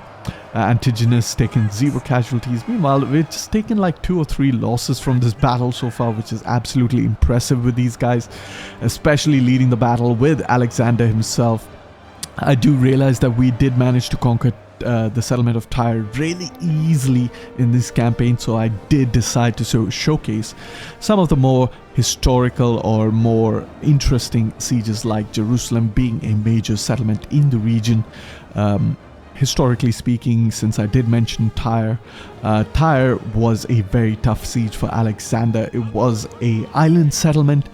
Antigenes taken 0 casualties. Meanwhile, we've just taken like 2 or 3 losses from this battle so far, which is absolutely impressive with these guys, especially leading the battle with Alexander himself. I do realize that we did manage to conquer the settlement of Tyre really easily in this campaign, so I did decide to showcase some of the more historical or more interesting sieges, like Jerusalem being a major settlement in the region. Historically speaking, since I did mention Tyre, Tyre was a very tough siege for Alexander. It was an island settlement,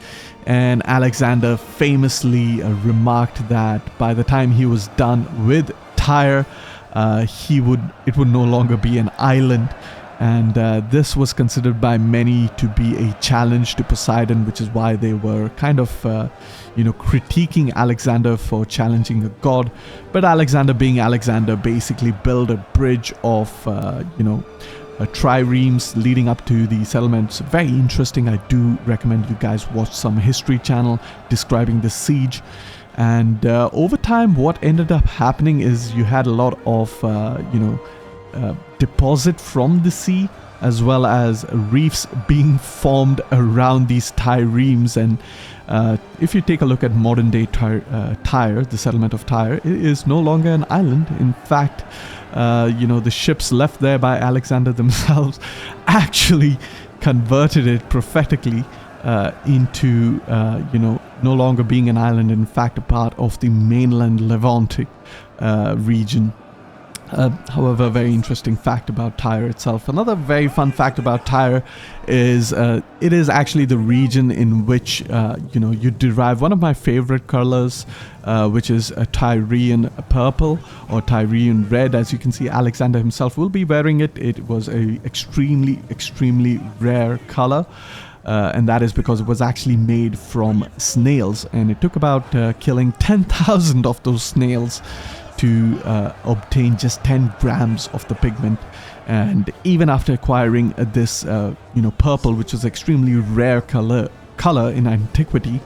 and Alexander famously remarked that by the time he was done with Tyre, it would no longer be an island. And this was considered by many to be a challenge to Poseidon, which is why they were kind of critiquing Alexander for challenging a god. But Alexander, being Alexander, basically built a bridge of triremes leading up to the settlements. Very interesting. I do recommend you guys watch some history channel describing the siege. And over time, what ended up happening is you had a lot of deposit from the sea, as well as reefs being formed around these triremes. And if you take a look at modern day Tyre, the settlement of Tyre, it is no longer an island. In fact, the ships left there by Alexander themselves actually converted it prophetically into no longer being an island, in fact a part of the mainland Levantic region. However, a very interesting fact about Tyre itself. Another very fun fact about Tyre is it is actually the region in which you derive one of my favorite colors, which is a Tyrian purple or Tyrian red. As you can see, Alexander himself will be wearing it. It was a extremely rare color. And that is because it was actually made from snails, and it took about killing 10,000 of those snails to obtain just 10 grams of the pigment. And even after acquiring this purple, which is extremely rare color in antiquity,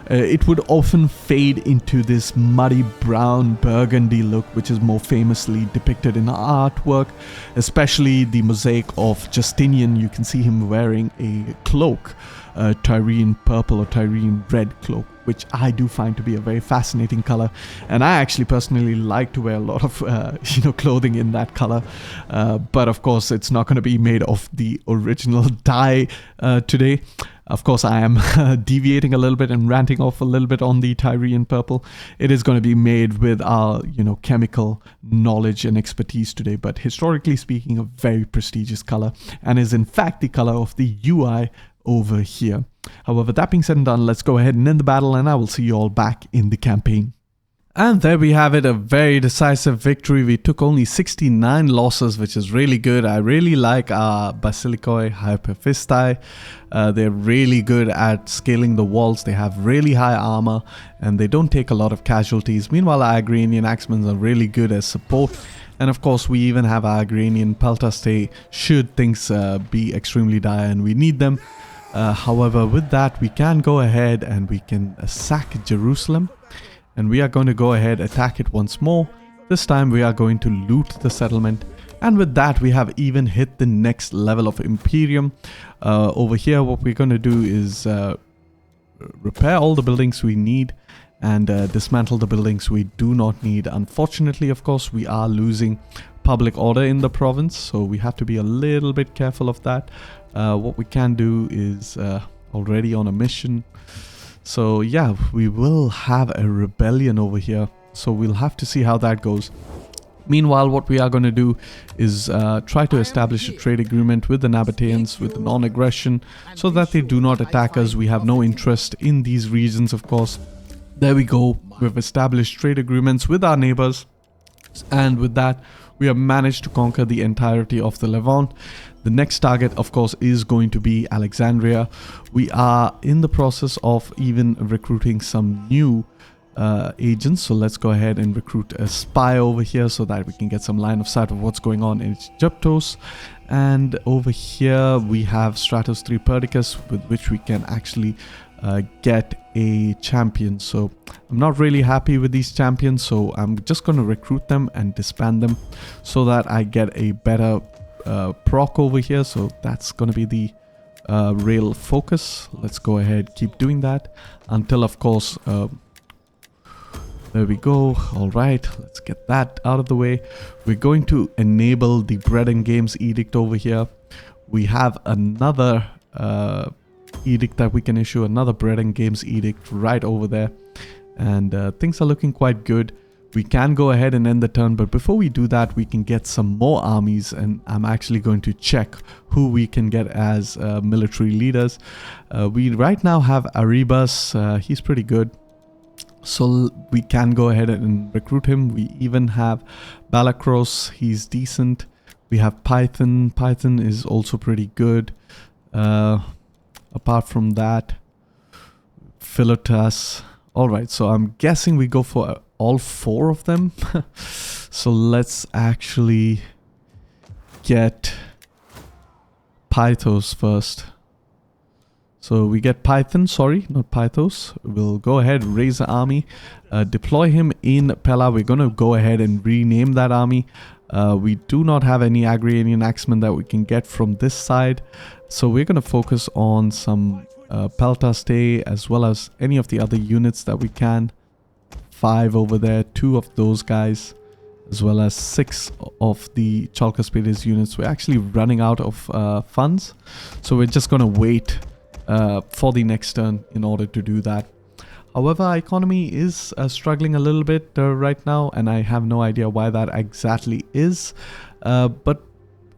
it would often fade into this muddy brown burgundy look, which is more famously depicted in artwork, especially the mosaic of Justinian. You can see him wearing a cloak, a Tyrian purple or Tyrian red cloak, which I do find to be a very fascinating color. And I actually personally like to wear a lot of clothing in that color, but of course it's not going to be made of the original dye today. Of course, I am deviating a little bit and ranting off a little bit on the Tyrian purple. It is going to be made with our, chemical knowledge and expertise today. But historically speaking, a very prestigious color, and is in fact the color of the UI over here. However, that being said and done, let's go ahead and end the battle, and I will see you all back in the campaign. And there we have it, a very decisive victory. We took only 69 losses, which is really good. I really like our Basilikoi Hyperfistae. They're really good at scaling the walls. They have really high armor, and they don't take a lot of casualties. Meanwhile, our Agranian Axemen are really good as support. And of course, we even have our Agranian Peltastae should things be extremely dire and we need them. However, with that, we can go ahead and we can sack Jerusalem. And we are going to go ahead, attack it once more. This time we are going to loot the settlement. And with that, we have even hit the next level of Imperium. Over here, what we're going to do is repair all the buildings we need and dismantle the buildings we do not need. Unfortunately, of course, we are losing public order in the province, so we have to be a little bit careful of that. What we can do is already on a mission. So yeah, we will have a rebellion over here, so we'll have to see how that goes. Meanwhile, what we are going to do is try to establish a trade agreement with the Nabateans with non-aggression, so that they do not attack us. We have no interest in these regions, of course. There we go. We've established trade agreements with our neighbors, and with that, we have managed to conquer the entirety of the Levant. The next target, of course, is going to be Alexandria. We are in the process of even recruiting some new agents. So let's go ahead and recruit a spy over here so that we can get some line of sight of what's going on in Egyptos. And over here, we have Stratos 3 Perdiccas, with which we can actually get a champion. So I'm not really happy with these champions, so I'm just going to recruit them and disband them so that I get a better proc over here. So that's going to be the real focus. Let's go ahead, keep doing that until, of course, there we go. All right, let's get that out of the way. We're going to enable the bread and games edict over here. We have another edict that we can issue, another bread and games edict right over there, and things are looking quite good. We can go ahead and end the turn, but before we do that, we can get some more armies, and I'm actually going to check who we can get as military leaders. We right now have Arebus. He's pretty good, so we can go ahead and recruit him. We even have Balakros. He's decent. We have Python. Python is also pretty good. Apart from that, Philotas. Alright, so I'm guessing we go for all four of them. So let's actually get Pythos first. So we get Python, sorry, not Pythos. We'll go ahead, raise the army, deploy him in Pella. We're going to go ahead and rename that army. We do not have any Agranian Axemen that we can get from this side. So we're going to focus on some Peltastae as well as any of the other units that we can. 5 over there, 2 of those guys, as well as 6 of the Chalcaspades units. We're actually running out of funds, so we're just going to wait for the next turn in order to do that. However, our economy is struggling a little bit right now, and I have no idea why that exactly is. But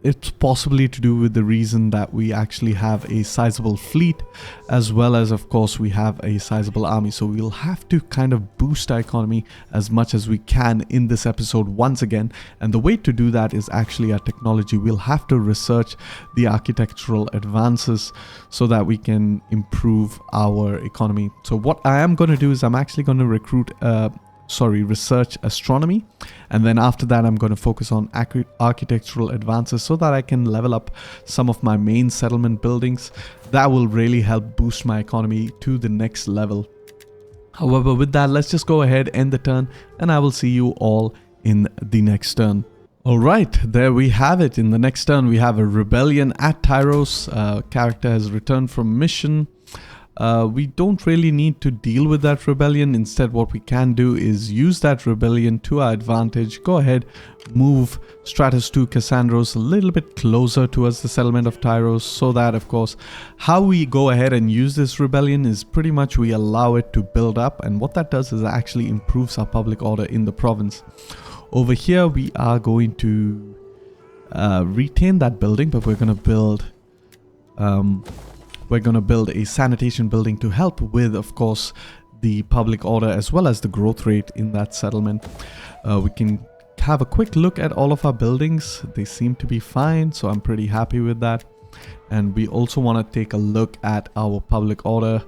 it's possibly to do with the reason that we actually have a sizable fleet, as well as, of course, we have a sizable army. So we'll have to kind of boost our economy as much as we can in this episode once again. And the way to do that is actually our technology. We'll have to research the architectural advances so that we can improve our economy. So what I am going to do is I'm actually going to research astronomy, and then after that I'm going to focus on architectural advances so that I can level up some of my main settlement buildings. That will really help boost my economy to the next level. However, with that, let's just go ahead, end the turn, and I will see you all in the next turn. Alright, there we have it. In the next turn we have a rebellion at Tyros. Character has returned from mission. We don't really need to deal with that rebellion. Instead, what we can do is use that rebellion to our advantage. Go ahead, move Stratos 2 Cassandros a little bit closer towards the settlement of Tyros, so that, of course, how we go ahead and use this rebellion is pretty much we allow it to build up, and what that does is it actually improves our public order in the province. Over here, we are going to retain that building, but we're going to build a sanitation building to help with, of course, the public order as well as the growth rate in that settlement. We can have a quick look at all of our buildings. They seem to be fine, so I'm pretty happy with that. And we also want to take a look at our public order.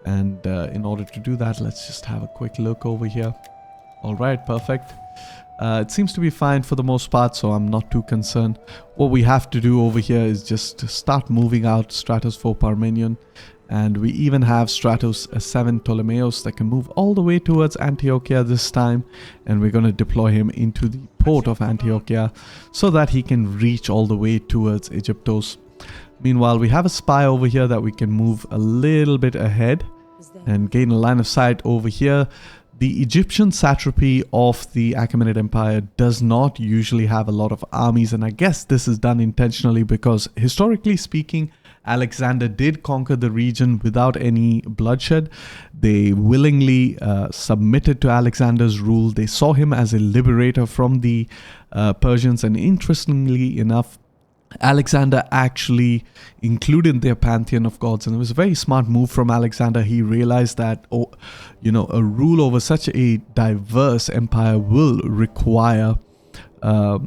And in order to do that, let's just have a quick look over here. All right, perfect. It seems to be fine for the most part, so I'm not too concerned. What we have to do over here is just start moving out Stratos 4 Parmenion, and we even have Stratos 7 Ptolemeos that can move all the way towards Antiochia this time, and we're going to deploy him into the port of Antiochia so that he can reach all the way towards Egyptos. Meanwhile, we have a spy over here that we can move a little bit ahead and gain a line of sight over here. The Egyptian satrapy of the Achaemenid Empire does not usually have a lot of armies, and I guess this is done intentionally because, historically speaking, Alexander did conquer the region without any bloodshed. They willingly submitted to Alexander's rule. They saw him as a liberator from the Persians, and interestingly enough, Alexander actually included their pantheon of gods, and it was a very smart move from Alexander. He realized that, a rule over such a diverse empire will require, a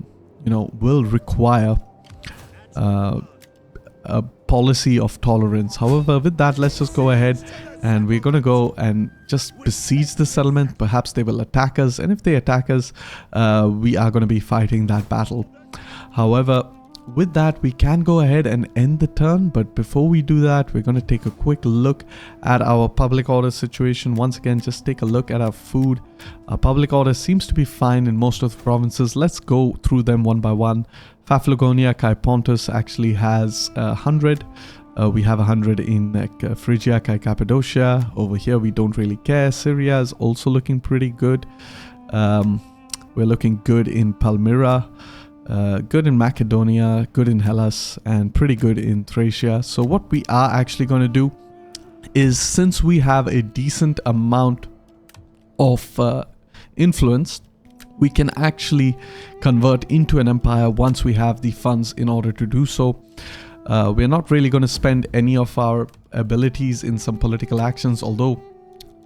policy of tolerance. However, with that, let's just go ahead and we're going to go and just besiege the settlement. Perhaps they will attack us, and if they attack us, we are going to be fighting that battle. However, with that, we can go ahead and end the turn, but before we do that, we're going to take a quick look at our public order situation. Once again, just take a look at our food. Our public order seems to be fine in most of the provinces. Let's go through them one by one. Paphlagonia, Kai Pontus actually has 100. We have 100 in Phrygia, Kai Cappadocia. Over here, we don't really care. Syria is also looking pretty good. We're looking good in Palmyra. Good in Macedonia, good in Hellas, and pretty good in Thracia. So what we are actually going to do is, since we have a decent amount of influence, we can actually convert into an empire once we have the funds in order to do so. We're not really going to spend any of our abilities in some political actions, although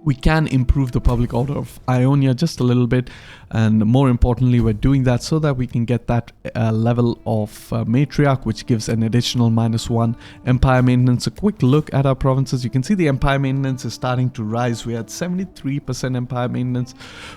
we can improve the public order of Ionia just a little bit, and more importantly, we're doing that so that we can get that level of matriarch, which gives an additional -1 empire maintenance. A quick look at our provinces. You can see the empire maintenance is starting to rise. We had 73% empire maintenance,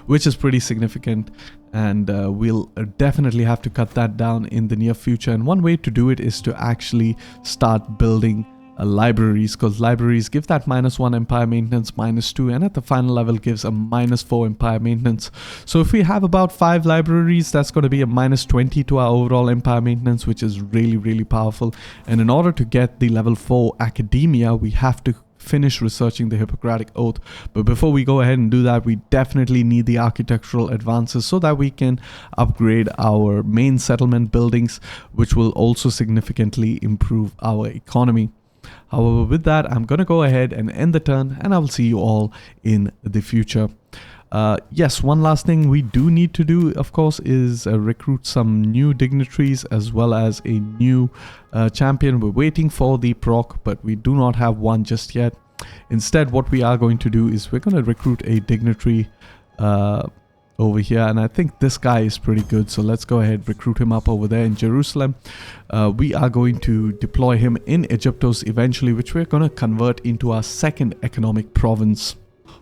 which is pretty significant, and we'll definitely have to cut that down in the near future. And one way to do it is to actually start building libraries, because libraries give that -1 empire maintenance, -2, and at the final level gives a -4 empire maintenance. So if we have about 5 libraries, that's going to be a -20 to our overall empire maintenance, which is really, really powerful. And in order to get the level 4 academia, we have to finish researching the Hippocratic Oath. But before we go ahead and do that, we definitely need the architectural advances so that we can upgrade our main settlement buildings, which will also significantly improve our economy. However, with that, I'm going to go ahead and end the turn, and I will see you all in the future. Yes, one last thing we do need to do, of course, is recruit some new dignitaries as well as a new champion. We're waiting for the proc, but we do not have one just yet. Instead, what we are going to do is we're going to recruit a dignitary over here, and I think this guy is pretty good, so let's go ahead, recruit him up over there in Jerusalem. We are going to deploy him in Egyptos eventually, which we're going to convert into our second economic province.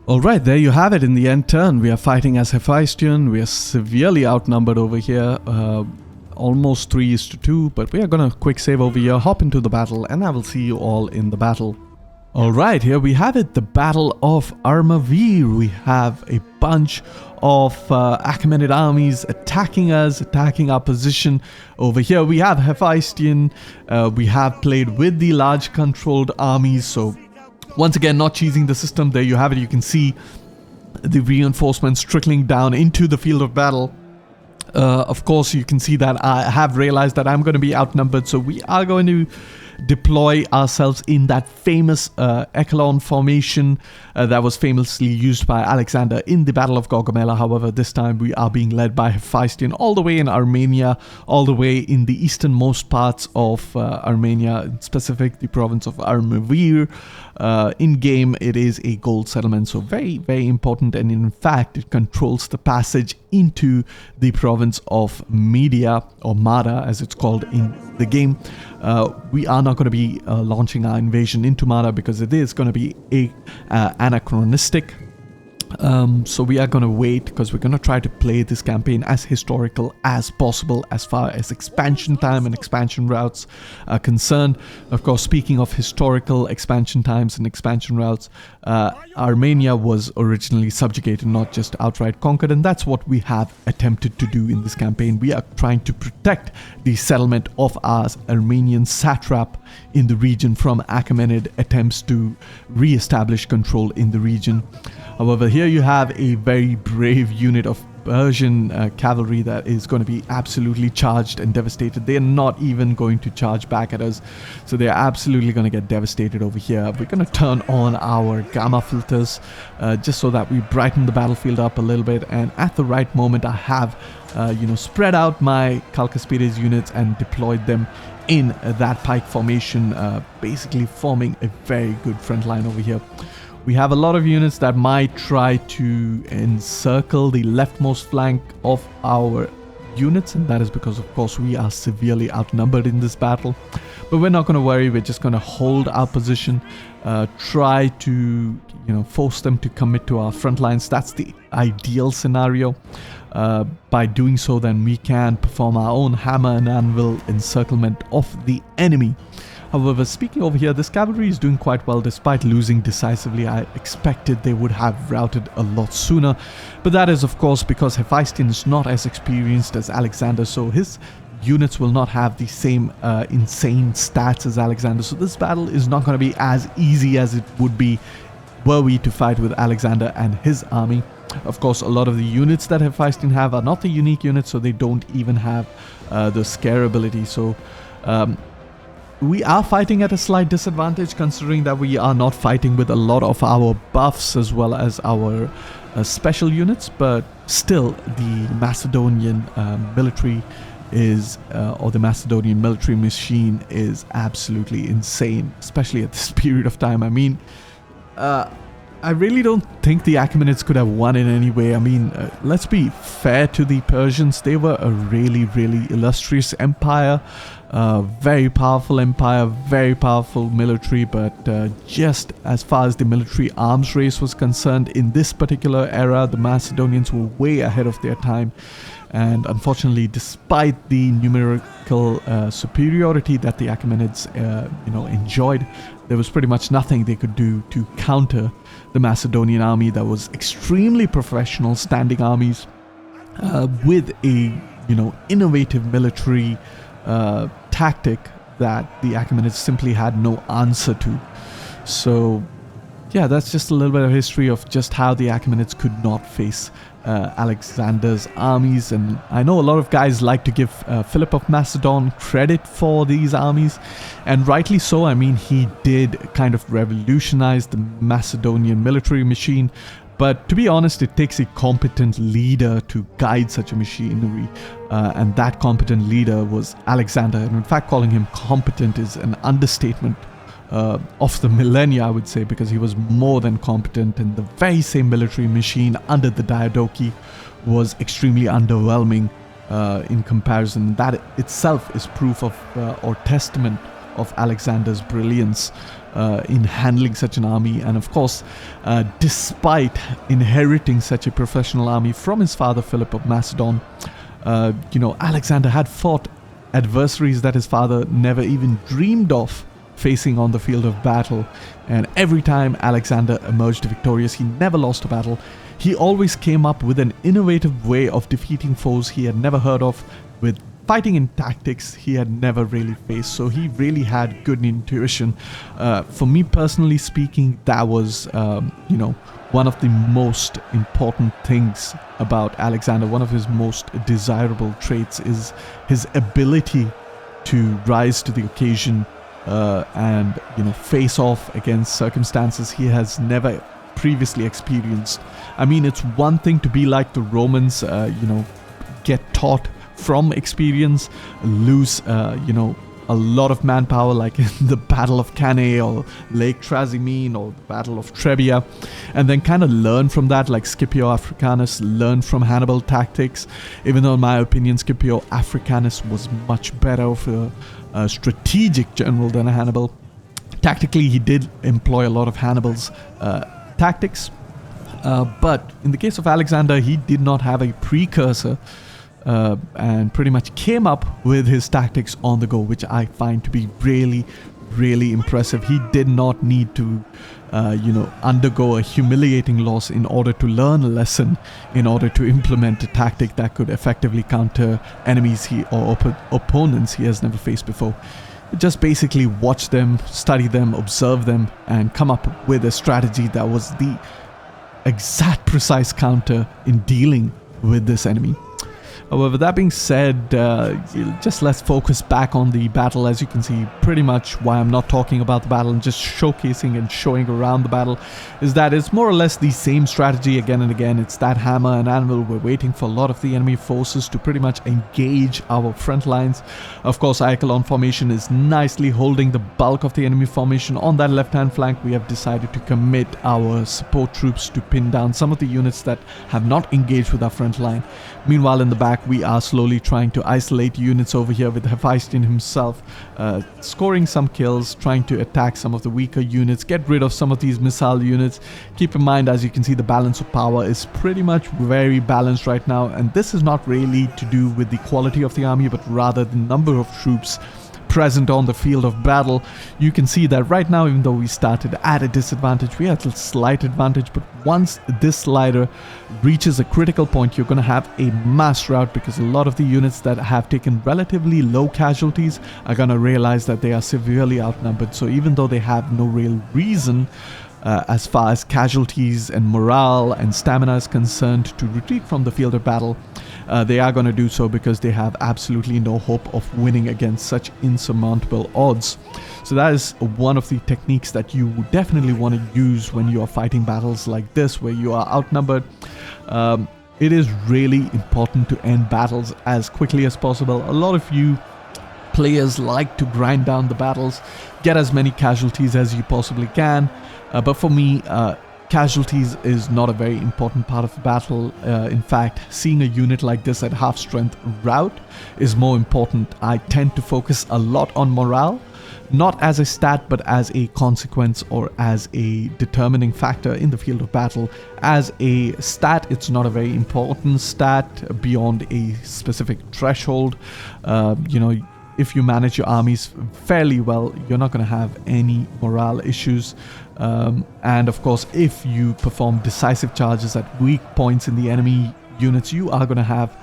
Alright, there you have it. In the end turn, we are fighting as Hephaestion. We are severely outnumbered over here, almost 3:2, but we are gonna quick save over here, hop into the battle, and I will see you all in the battle. Alright, here we have it, the Battle of Armavir. We have a bunch of Achaemenid armies attacking us, attacking our position. Over here we have Hephaestion. We have played with the large controlled armies, so once again, not cheesing the system. There you have it. You can see the reinforcements trickling down into the field of battle. Of course, you can see that I have realized that I'm going to be outnumbered, so we are going to deploy ourselves in that famous echelon formation that was famously used by Alexander in the Battle of Gaugamela. However, this time we are being led by Hephaestion all the way in Armenia, all the way in the easternmost parts of Armenia, in specific the province of Armavir. In game, it is a gold settlement, so very, very important, and in fact, it controls the passage into the province of Media, or Mada as it's called in the game. We are not going to be launching our invasion into Mada because it is going to be anachronistic. So we are going to wait because we're going to try to play this campaign as historical as possible as far as expansion time and expansion routes are concerned. Of course, speaking of historical expansion times and expansion routes, Armenia was originally subjugated, not just outright conquered, and that's what we have attempted to do in this campaign. We are trying to protect the settlement of our Armenian satrap in the region from Achaemenid attempts to re-establish control in the region. However, here you have a very brave unit of Persian cavalry that is going to be absolutely charged and devastated. They are not even going to charge back at us, so they are absolutely going to get devastated over here. We're going to turn on our gamma filters just so that we brighten the battlefield up a little bit, and at the right moment I have spread out my Calcaspides units and deployed them in that pike formation, basically forming a very good front line over here. We have a lot of units that might try to encircle the leftmost flank of our units, and that is because, of course, we are severely outnumbered in this battle. But we're not going to worry. We're just going to hold our position, try to force them to commit to our front lines. That's the ideal scenario. By doing so, then we can perform our own hammer and anvil encirclement of the enemy. However, speaking over here, this cavalry is doing quite well despite losing decisively. I expected they would have routed a lot sooner, but that is of course because Hephaestion is not as experienced as Alexander, so his units will not have the same insane stats as Alexander. So this battle is not going to be as easy as it would be were we to fight with Alexander and his army. Of course, a lot of the units that Hephaestion have are not the unique units, so they don't even have the scare ability. So we are fighting at a slight disadvantage considering that we are not fighting with a lot of our buffs as well as our special units, but still the Macedonian military is, or the Macedonian military machine is absolutely insane, especially at this period of time. I mean, I really don't think the Achaemenids could have won in any way. I mean, let's be fair to the Persians. They were a really, really illustrious empire, very powerful empire, very powerful military, but just as far as the military arms race was concerned, in this particular era, the Macedonians were way ahead of their time. And unfortunately, despite the numerical superiority that the Achaemenids enjoyed, there was pretty much nothing they could do to counter the Macedonian army that was extremely professional, standing armies with a innovative military tactic that the Achaemenids simply had no answer to. So yeah, that's just a little bit of history of just how the Achaemenids could not face Alexander's armies. And I know a lot of guys like to give Philip of Macedon credit for these armies, and rightly so. I mean, he did kind of revolutionize the Macedonian military machine. But to be honest, it takes a competent leader to guide such a machinery. And that competent leader was Alexander. And in fact, calling him competent is an understatement of the millennia, I would say, because he was more than competent. And the very same military machine under the Diadochi was extremely underwhelming in comparison. That itself is proof of or testament of Alexander's brilliance in handling such an army. And of course, despite inheriting such a professional army from his father Philip of Macedon, Alexander had fought adversaries that his father never even dreamed of facing on the field of battle. And every time Alexander emerged victorious, he never lost a battle. He always came up with an innovative way of defeating foes he had never heard of, with fighting in tactics he had never really faced. So he really had good intuition. For me personally speaking, that was one of the most important things about Alexander. One of his most desirable traits is his ability to rise to the occasion and face off against circumstances he has never previously experienced. I mean, it's one thing to be like the Romans, get taught from experience, lose a lot of manpower, like in the Battle of Cannae or Lake Trasimene or the Battle of Trebia, and then kind of learn from that, like Scipio Africanus learned from Hannibal tactics, even though in my opinion Scipio Africanus was much better of a strategic general than Hannibal. Tactically, he did employ a lot of Hannibal's tactics, but in the case of Alexander, he did not have a precursor and pretty much came up with his tactics on the go, which I find to be really, really impressive. He did not need to, undergo a humiliating loss in order to learn a lesson, in order to implement a tactic that could effectively counter enemies or opponents he has never faced before. Just basically watch them, study them, observe them, and come up with a strategy that was the exact precise counter in dealing with this enemy. However, that being said, just let's focus back on the battle. As you can see, pretty much why I'm not talking about the battle and just showcasing and showing around the battle is that it's more or less the same strategy again and again. It's that hammer and anvil. We're waiting for a lot of the enemy forces to pretty much engage our front lines. Of course, Echelon formation is nicely holding the bulk of the enemy formation. On that left-hand flank, we have decided to commit our support troops to pin down some of the units that have not engaged with our front line. Meanwhile, in the back, we are slowly trying to isolate units over here with Hephaestion himself, scoring some kills, trying to attack some of the weaker units, get rid of some of these missile units. Keep in mind, as you can see, the balance of power is pretty much very balanced right now, and this is not really to do with the quality of the army, but rather the number of troops present on the field of battle. You can see that right now, even though we started at a disadvantage, we have a slight advantage, but once this slider reaches a critical point, you're going to have a mass rout, because a lot of the units that have taken relatively low casualties are going to realize that they are severely outnumbered. So even though they have no real reason as far as casualties and morale and stamina is concerned to retreat from the field of battle, they are going to do so because they have absolutely no hope of winning against such insurmountable odds. So that is one of the techniques that you definitely want to use when you are fighting battles like this, where you are outnumbered. It is really important to end battles as quickly as possible. A lot of you players like to grind down the battles, get as many casualties as you possibly can, but for me, casualties is not a very important part of the battle. In fact, seeing a unit like this at half strength rout is more important. I tend to focus a lot on morale, not as a stat, but as a consequence or as a determining factor in the field of battle. As a stat, it's not a very important stat beyond a specific threshold. If you manage your armies fairly well, you're not going to have any morale issues. And of course, if you perform decisive charges at weak points in the enemy, units, you are going to have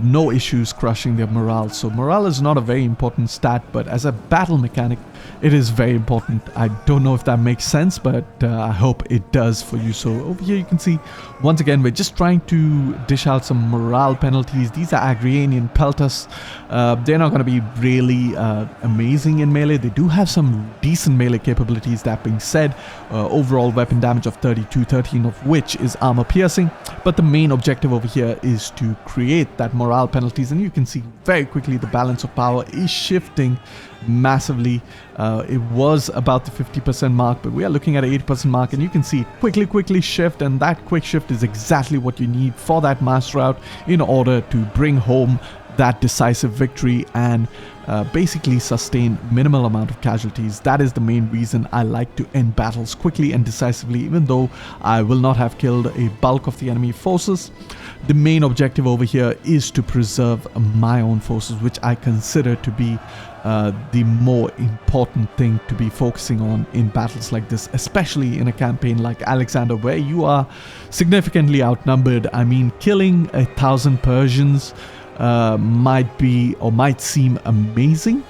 no issues crushing their morale. So morale is not a very important stat, but as a battle mechanic, it is very important. I don't know if that makes sense, but I hope it does for you. So over here you can see, once again, we're just trying to dish out some morale penalties. These are Agrianian Peltas. They're not going to be really amazing in melee. They do have some decent melee capabilities. That being said, overall weapon damage of 32, 13 of which is armor piercing. But the main objective over here is to create that morale penalties, and you can see very quickly the balance of power is shifting massively. It was about the 50% mark, but we are looking at an 80% mark, and you can see it quickly shift, and that quick shift is exactly what you need for that mass rout in order to bring home that decisive victory and basically sustain minimal amount of casualties. That is the main reason I like to end battles quickly and decisively, even though I will not have killed a bulk of the enemy forces. The main objective over here is to preserve my own forces, which I consider to be the more important thing to be focusing on in battles like this, especially in a campaign like Alexander, where you are significantly outnumbered. I mean, killing 1,000 Persians might seem amazing,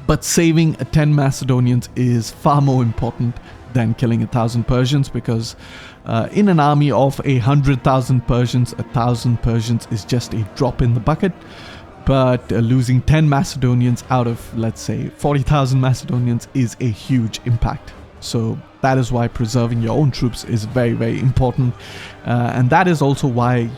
but saving 10 Macedonians is far more important than killing 1,000 Persians, because in an army of 100,000 Persians, 1,000 Persians is just a drop in the bucket. But losing 10 Macedonians out of, let's say, 40,000 Macedonians is a huge impact. So that is why preserving your own troops is very, very important. And that is also why,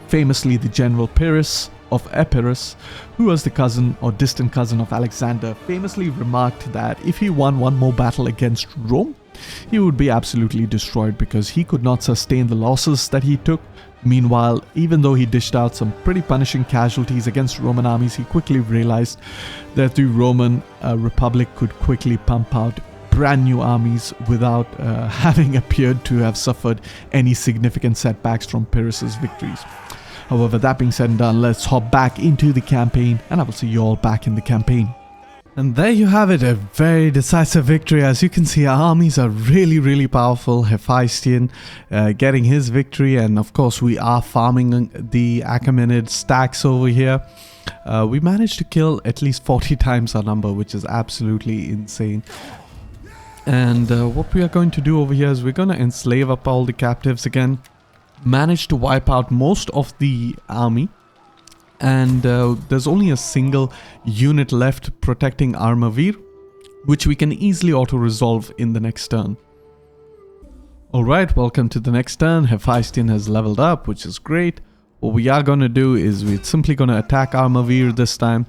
famously the General Pyrrhus of Epirus, who was the cousin or distant cousin of Alexander, famously remarked that if he won one more battle against Rome, he would be absolutely destroyed because he could not sustain the losses that he took. Meanwhile, even though he dished out some pretty punishing casualties against Roman armies, he quickly realized that the Roman Republic could quickly pump out brand new armies without having appeared to have suffered any significant setbacks from Pyrrhus's victories. However, that being said and done, let's hop back into the campaign, and I will see you all back in the campaign. And there you have it, a very decisive victory. As you can see, our armies are really, really powerful. Hephaestion getting his victory, and of course we are farming the Achaemenid stacks over here. We managed to kill at least 40 times our number, which is absolutely insane. And what we are going to do over here is we're going to enslave up all the captives again. Managed to wipe out most of the army. And there's only a single unit left protecting Armavir, which we can easily auto-resolve in the next turn. Alright, welcome to the next turn. Hephaestion has leveled up, which is great. What we are going to do is we're simply going to attack Armavir this time.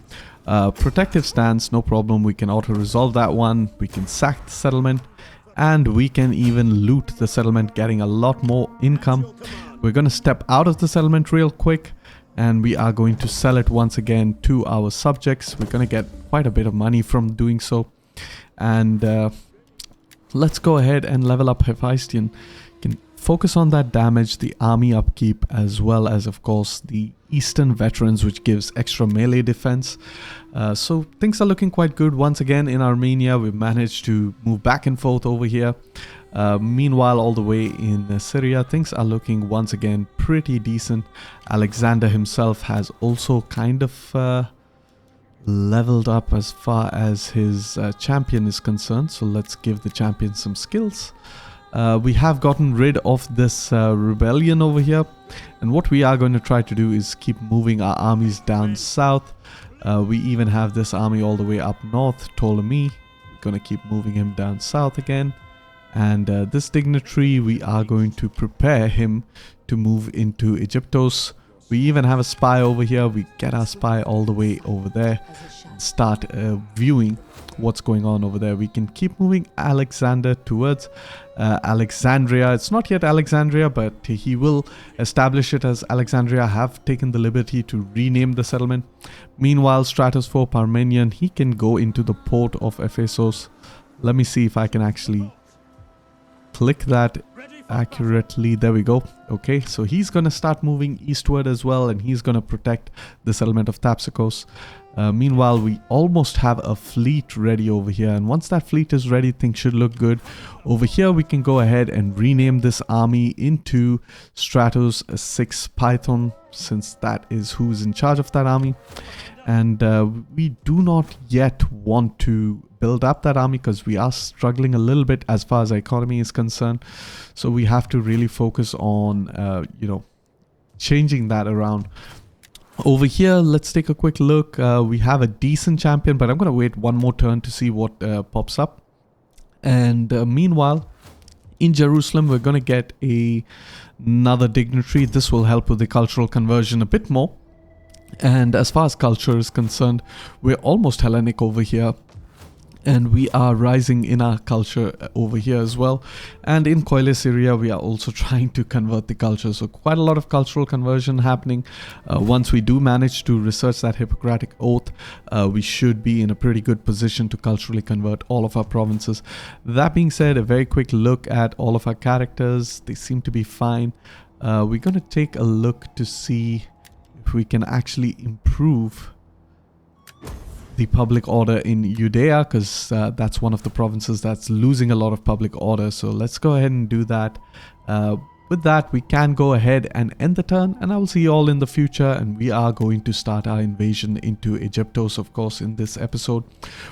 Protective stance, no problem. We can auto-resolve that one. We can sack the settlement. And we can even loot the settlement, getting a lot more income. We're going to step out of the settlement real quick. And we are going to sell it once again to our subjects. We're going to get quite a bit of money from doing so. And let's go ahead and level up Hephaestion. Can focus on that damage, the army upkeep, as well as, of course, the Eastern Veterans, which gives extra melee defense. So things are looking quite good. Once again, in Armenia, we've managed to move back and forth over here. Meanwhile, all the way in Syria, things are looking once again pretty decent. Alexander himself has also kind of leveled up as far as his champion is concerned. So let's give the champion some skills. We have gotten rid of this rebellion over here. And what we are going to try to do is keep moving our armies down south. We even have this army all the way up north, Ptolemy. We're going to keep moving him down south again. And this dignitary, we are going to prepare him to move into Egyptos. We even have a spy over here. We get our spy all the way over there and start viewing what's going on over there. We can keep moving Alexander towards Alexandria. It's not yet Alexandria, but he will establish it as Alexandria. I have taken the liberty to rename the settlement. Meanwhile, Stratosphere Parmenion, he can go into the port of Ephesus. Let me see if I can actually click that accurately. There we go. Okay, so he's going to start moving eastward as well, and he's going to protect the settlement of Tapsicos. Meanwhile, we almost have a fleet ready over here, and once that fleet is ready, things should look good. Over here, we can go ahead and rename this army into Stratos 6 Python, since that is who's in charge of that army. And we do not yet want to build up that army because we are struggling a little bit as far as our economy is concerned. So we have to really focus on, you know, changing that around. Over here, let's take a quick look. We have a decent champion, but I'm going to wait one more turn to see what pops up. And meanwhile, in Jerusalem, we're going to get another dignitary. This will help with the cultural conversion a bit more. And as far as culture is concerned, we're almost Hellenic over here. And we are rising in our culture over here as well. And in Coile, Syria, we are also trying to convert the culture. So quite a lot of cultural conversion happening. Once we do manage to research that Hippocratic Oath, we should be in a pretty good position to culturally convert all of our provinces. That being said, a very quick look at all of our characters. They seem to be fine. We're going to take a look to see if we can actually improve the public order in Judea, because that's one of the provinces that's losing a lot of public order. So let's go ahead and do that. With that, we can go ahead and end the turn, and I will see you all in the future. And we are going to start our invasion into Egyptos, of course, in this episode.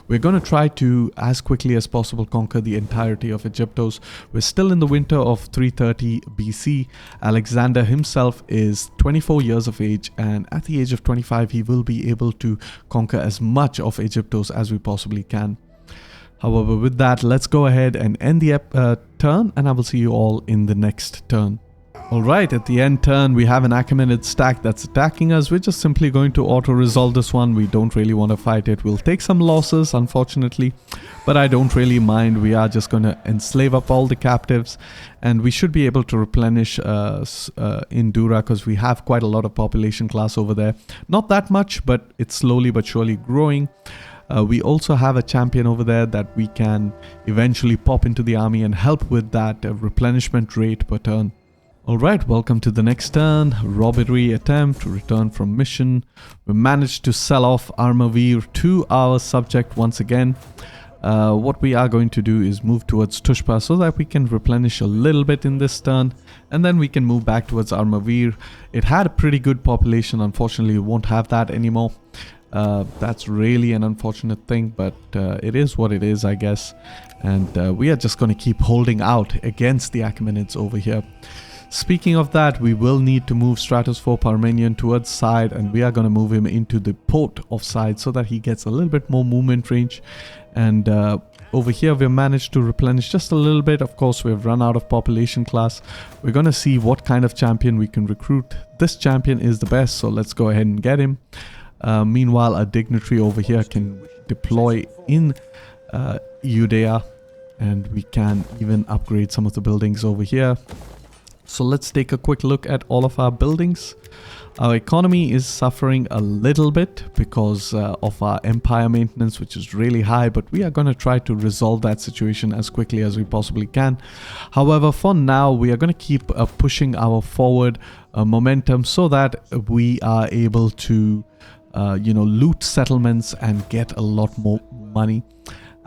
We're going to try to, as quickly as possible, conquer the entirety of Egyptos. We're still in the winter of 330 BC. Alexander himself is 24 years of age, and at the age of 25, he will be able to conquer as much of Egyptos as we possibly can. However, with that, let's go ahead and end the turn, and I will see you all in the next turn. Alright, at the end turn, we have an Achaemenid stack that's attacking us. We're just simply going to auto-resolve this one. We don't really want to fight it. We'll take some losses, unfortunately, but I don't really mind. We are just going to enslave up all the captives, and we should be able to replenish in Dura, because we have quite a lot of population class over there. Not that much, but it's slowly but surely growing. We also have a champion over there that we can eventually pop into the army and help with that replenishment rate per turn. Alright, welcome to the next turn. Robbery attempt, return from mission. We managed to sell off Armavir to our subject once again. What we are going to do is move towards Tushpa so that we can replenish a little bit in this turn, and then we can move back towards Armavir. It had a pretty good population. Unfortunately, we won't have that anymore. That's really an unfortunate thing, but it is what it is, I guess. And we are just going to keep holding out against the Achaemenids over here. Speaking of that, we will need to move Stratos 4 Parmenion towards side, and we are going to move him into the port of side so that he gets a little bit more movement range. And over here, we've managed to replenish just a little bit. Of course, we've run out of population class. We're going to see what kind of champion we can recruit. This champion is the best, so let's go ahead and get him. Meanwhile, a dignitary over here can deploy in Judea, and we can even upgrade some of the buildings over here. So let's take a quick look at all of our buildings. Our economy is suffering a little bit because of our empire maintenance, which is really high, but we are going to try to resolve that situation as quickly as we possibly can. However, for now, we are going to keep pushing our forward momentum so that we are able to loot settlements and get a lot more money.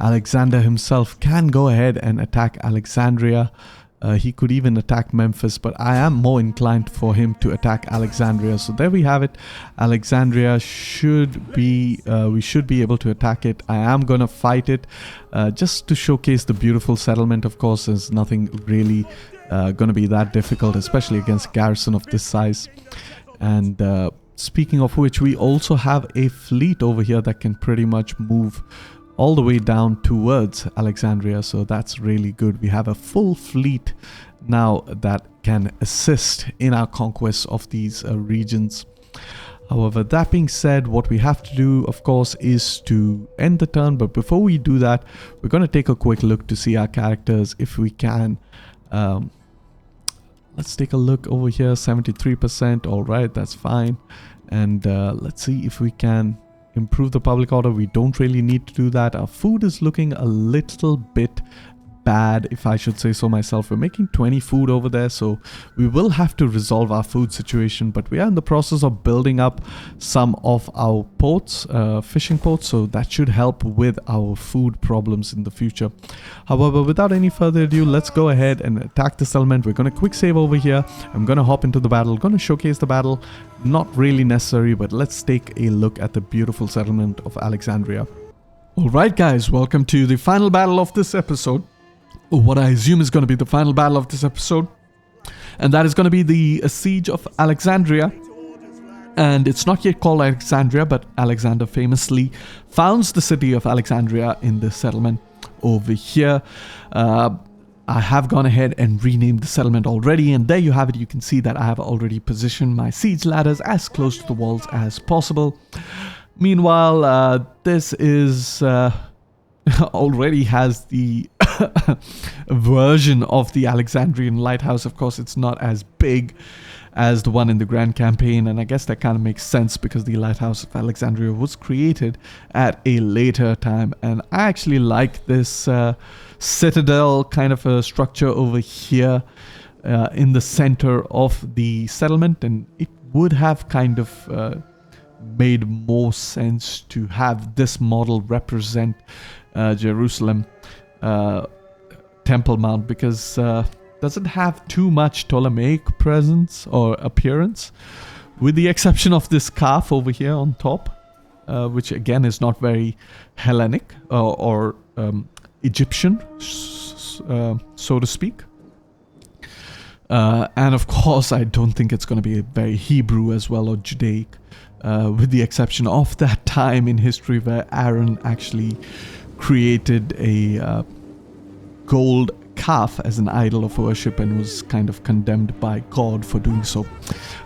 Alexander himself can go ahead and attack Alexandria. He could even attack Memphis, but I am more inclined for him to attack Alexandria. So there we have it. Alexandria should be, we should be able to attack it. I am going to fight it just to showcase the beautiful settlement. Of course, there's nothing really going to be that difficult, especially against Garrison of this size. And speaking of which, we also have a fleet over here that can pretty much move all the way down towards Alexandria, so that's really good. We have a full fleet now that can assist in our conquest of these regions. However, that being said, what we have to do, of course, is to end the turn. But before we do that, we're going to take a quick look to see our characters if we can. Let's take a look over here. 73%. All right, that's fine. And let's see if we can improve the public order. We don't really need to do that. Our food is looking a little bit bad, if I should say so myself. We're making 20 food over there, so we will have to resolve our food situation, but we are in the process of building up some of our ports, fishing ports, so that should help with our food problems in the future. However, without any further ado, let's go ahead and attack the settlement. We're going to quick save over here. I'm going to hop into the battle, going to showcase the battle. Not really necessary, but let's take a look at the beautiful settlement of Alexandria. Alright guys, welcome to the final battle of this episode. What I assume is going to be the final battle of this episode, and that is going to be the siege of Alexandria. And it's not yet called Alexandria, but Alexander famously founds the city of Alexandria in the settlement over here. I have gone ahead and renamed the settlement already, and there you have it. You can see that I have already positioned my siege ladders as close to the walls as possible. Meanwhile, this is already has the version of the Alexandrian lighthouse. Of course, it's not as big as the one in the Grand Campaign, and I guess that kind of makes sense because the lighthouse of Alexandria was created at a later time. And I actually like this citadel kind of a structure over here in the center of the settlement, and it would have kind of made more sense to have this model represent Jerusalem Temple Mount, because doesn't have too much Ptolemaic presence or appearance, with the exception of this calf over here on top, which again is not very Hellenic or Egyptian, so to speak. And of course, I don't think it's going to be very Hebrew as well, or Judaic, with the exception of that time in history where Aaron actually created a gold calf as an idol of worship and was kind of condemned by God for doing so.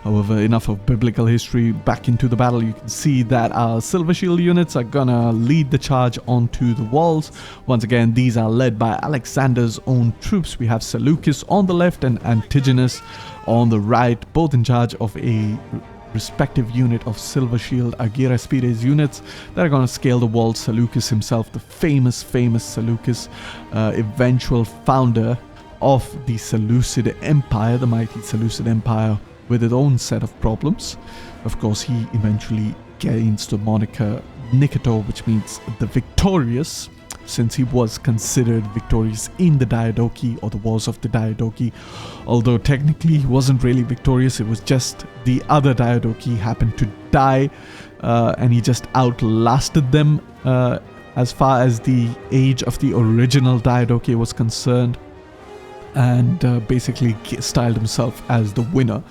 However, enough of biblical history. Back into the battle. You can see that our silver shield units are gonna lead the charge onto the walls. Once again, these are led by Alexander's own troops. We have Seleucus on the left and Antigonus on the right, both in charge of a respective unit of silver shield Agiraspides units that are going to scale the walls. Seleucus himself, the famous Seleucus, eventual founder of the Seleucid Empire, the mighty Seleucid Empire, with its own set of problems. Of course, he eventually gains the moniker Nicator, which means the victorious, since he was considered victorious in the Diadochi, or the wars of the Diadochi. Although technically he wasn't really victorious, it was just the other Diadochi happened to die, and he just outlasted them as far as the age of the original Diadochi was concerned, and basically styled himself as the winner.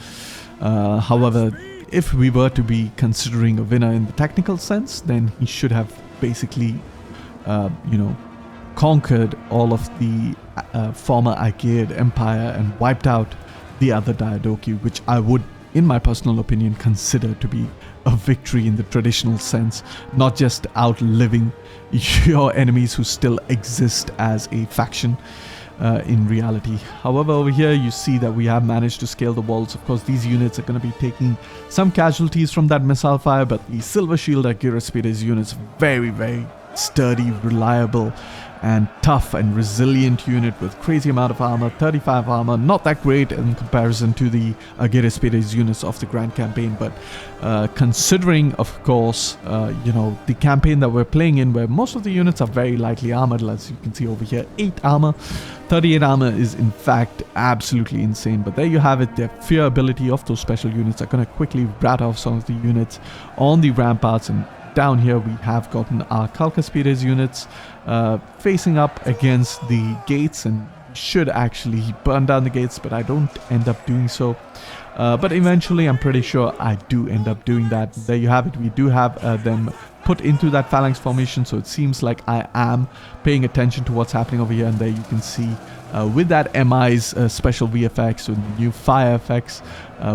However, if we were to be considering a winner in the technical sense, then he should have basically conquered all of the former Achaeid Empire and wiped out the other Diadochi, which I would, in my personal opinion, consider to be a victory in the traditional sense, not just outliving your enemies who still exist as a faction in reality. However, over here you see that we have managed to scale the walls. Of course, these units are going to be taking some casualties from that missile fire, but the silver shield Agiraspides units, very sturdy, reliable, and tough and resilient unit with crazy amount of armor, 35 armor, not that great in comparison to the Agiraspides units of the Grand Campaign, but considering, of course, the campaign that we're playing in, where most of the units are very lightly armored, as you can see over here, 8 armor, 38 armor is in fact absolutely insane. But there you have it. The fear ability of those special units are going to quickly rat off some of the units on the ramparts, and down here we have gotten our Chalcaspides units facing up against the gates, and should actually burn down the gates, but I don't end up doing so. But eventually I'm pretty sure I do end up doing that. There you have it. We do have them put into that phalanx formation, so it seems like I am paying attention to what's happening over here. And there you can see with that MI's special VFX, with the new fire effects,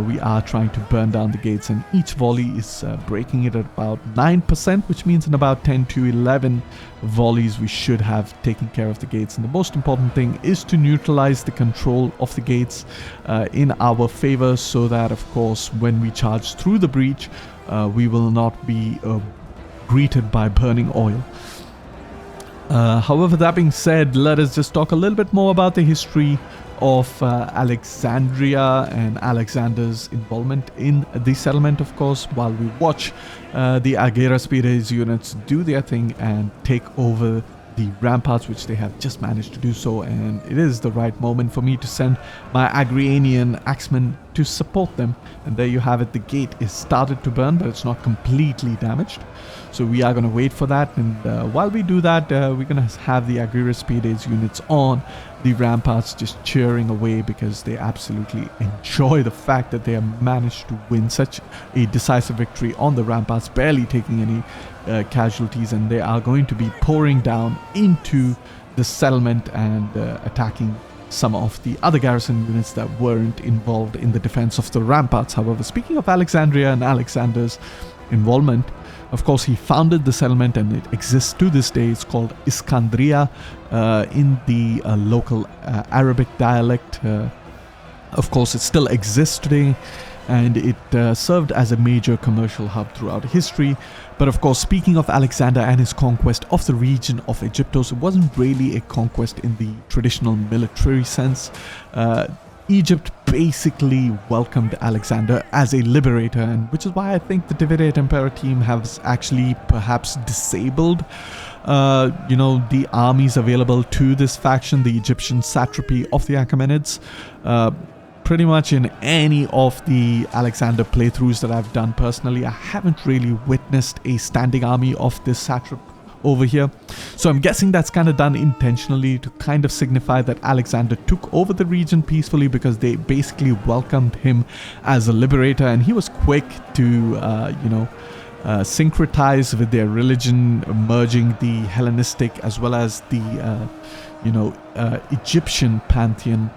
we are trying to burn down the gates, and each volley is breaking it at about 9%, which means in about 10 to 11 volleys we should have taken care of the gates. And the most important thing is to neutralize the control of the gates in our favor, so that of course when we charge through the breach we will not be greeted by burning oil. However, that being said, let us just talk a little bit more about the history of Alexandria and Alexander's involvement in the settlement, of course, while we watch the Ageraspides units do their thing and take over the ramparts, which they have just managed to do so. And it is the right moment for me to send my Agrianian axemen to support them. And there you have it. The gate is started to burn, but it's not completely damaged. So we are going to wait for that, and while we do that, we're going to have the Ageraspides units on the ramparts just cheering away, because they absolutely enjoy the fact that they have managed to win such a decisive victory on the ramparts, barely taking any casualties, and they are going to be pouring down into the settlement and attacking some of the other garrison units that weren't involved in the defense of the ramparts. However, speaking of Alexandria and Alexander's involvement, of course, he founded the settlement, and it exists to this day. It's called Iskandria in the local Arabic dialect. Of course, it still exists today, and it served as a major commercial hub throughout history. But of course, speaking of Alexander and his conquest of the region of Egyptos, it wasn't really a conquest in the traditional military sense. Egypt basically welcomed Alexander as a liberator, and which is why I think the Et Impera team has actually perhaps disabled the armies available to this faction, the Egyptian satrapy of the Achaemenids. Pretty much in any of the Alexander playthroughs that I've done personally, I haven't really witnessed a standing army of this satrap over here. So I'm guessing that's kind of done intentionally to kind of signify that Alexander took over the region peacefully, because they basically welcomed him as a liberator, and he was quick to syncretize with their religion, merging the Hellenistic as well as the Egyptian pantheon.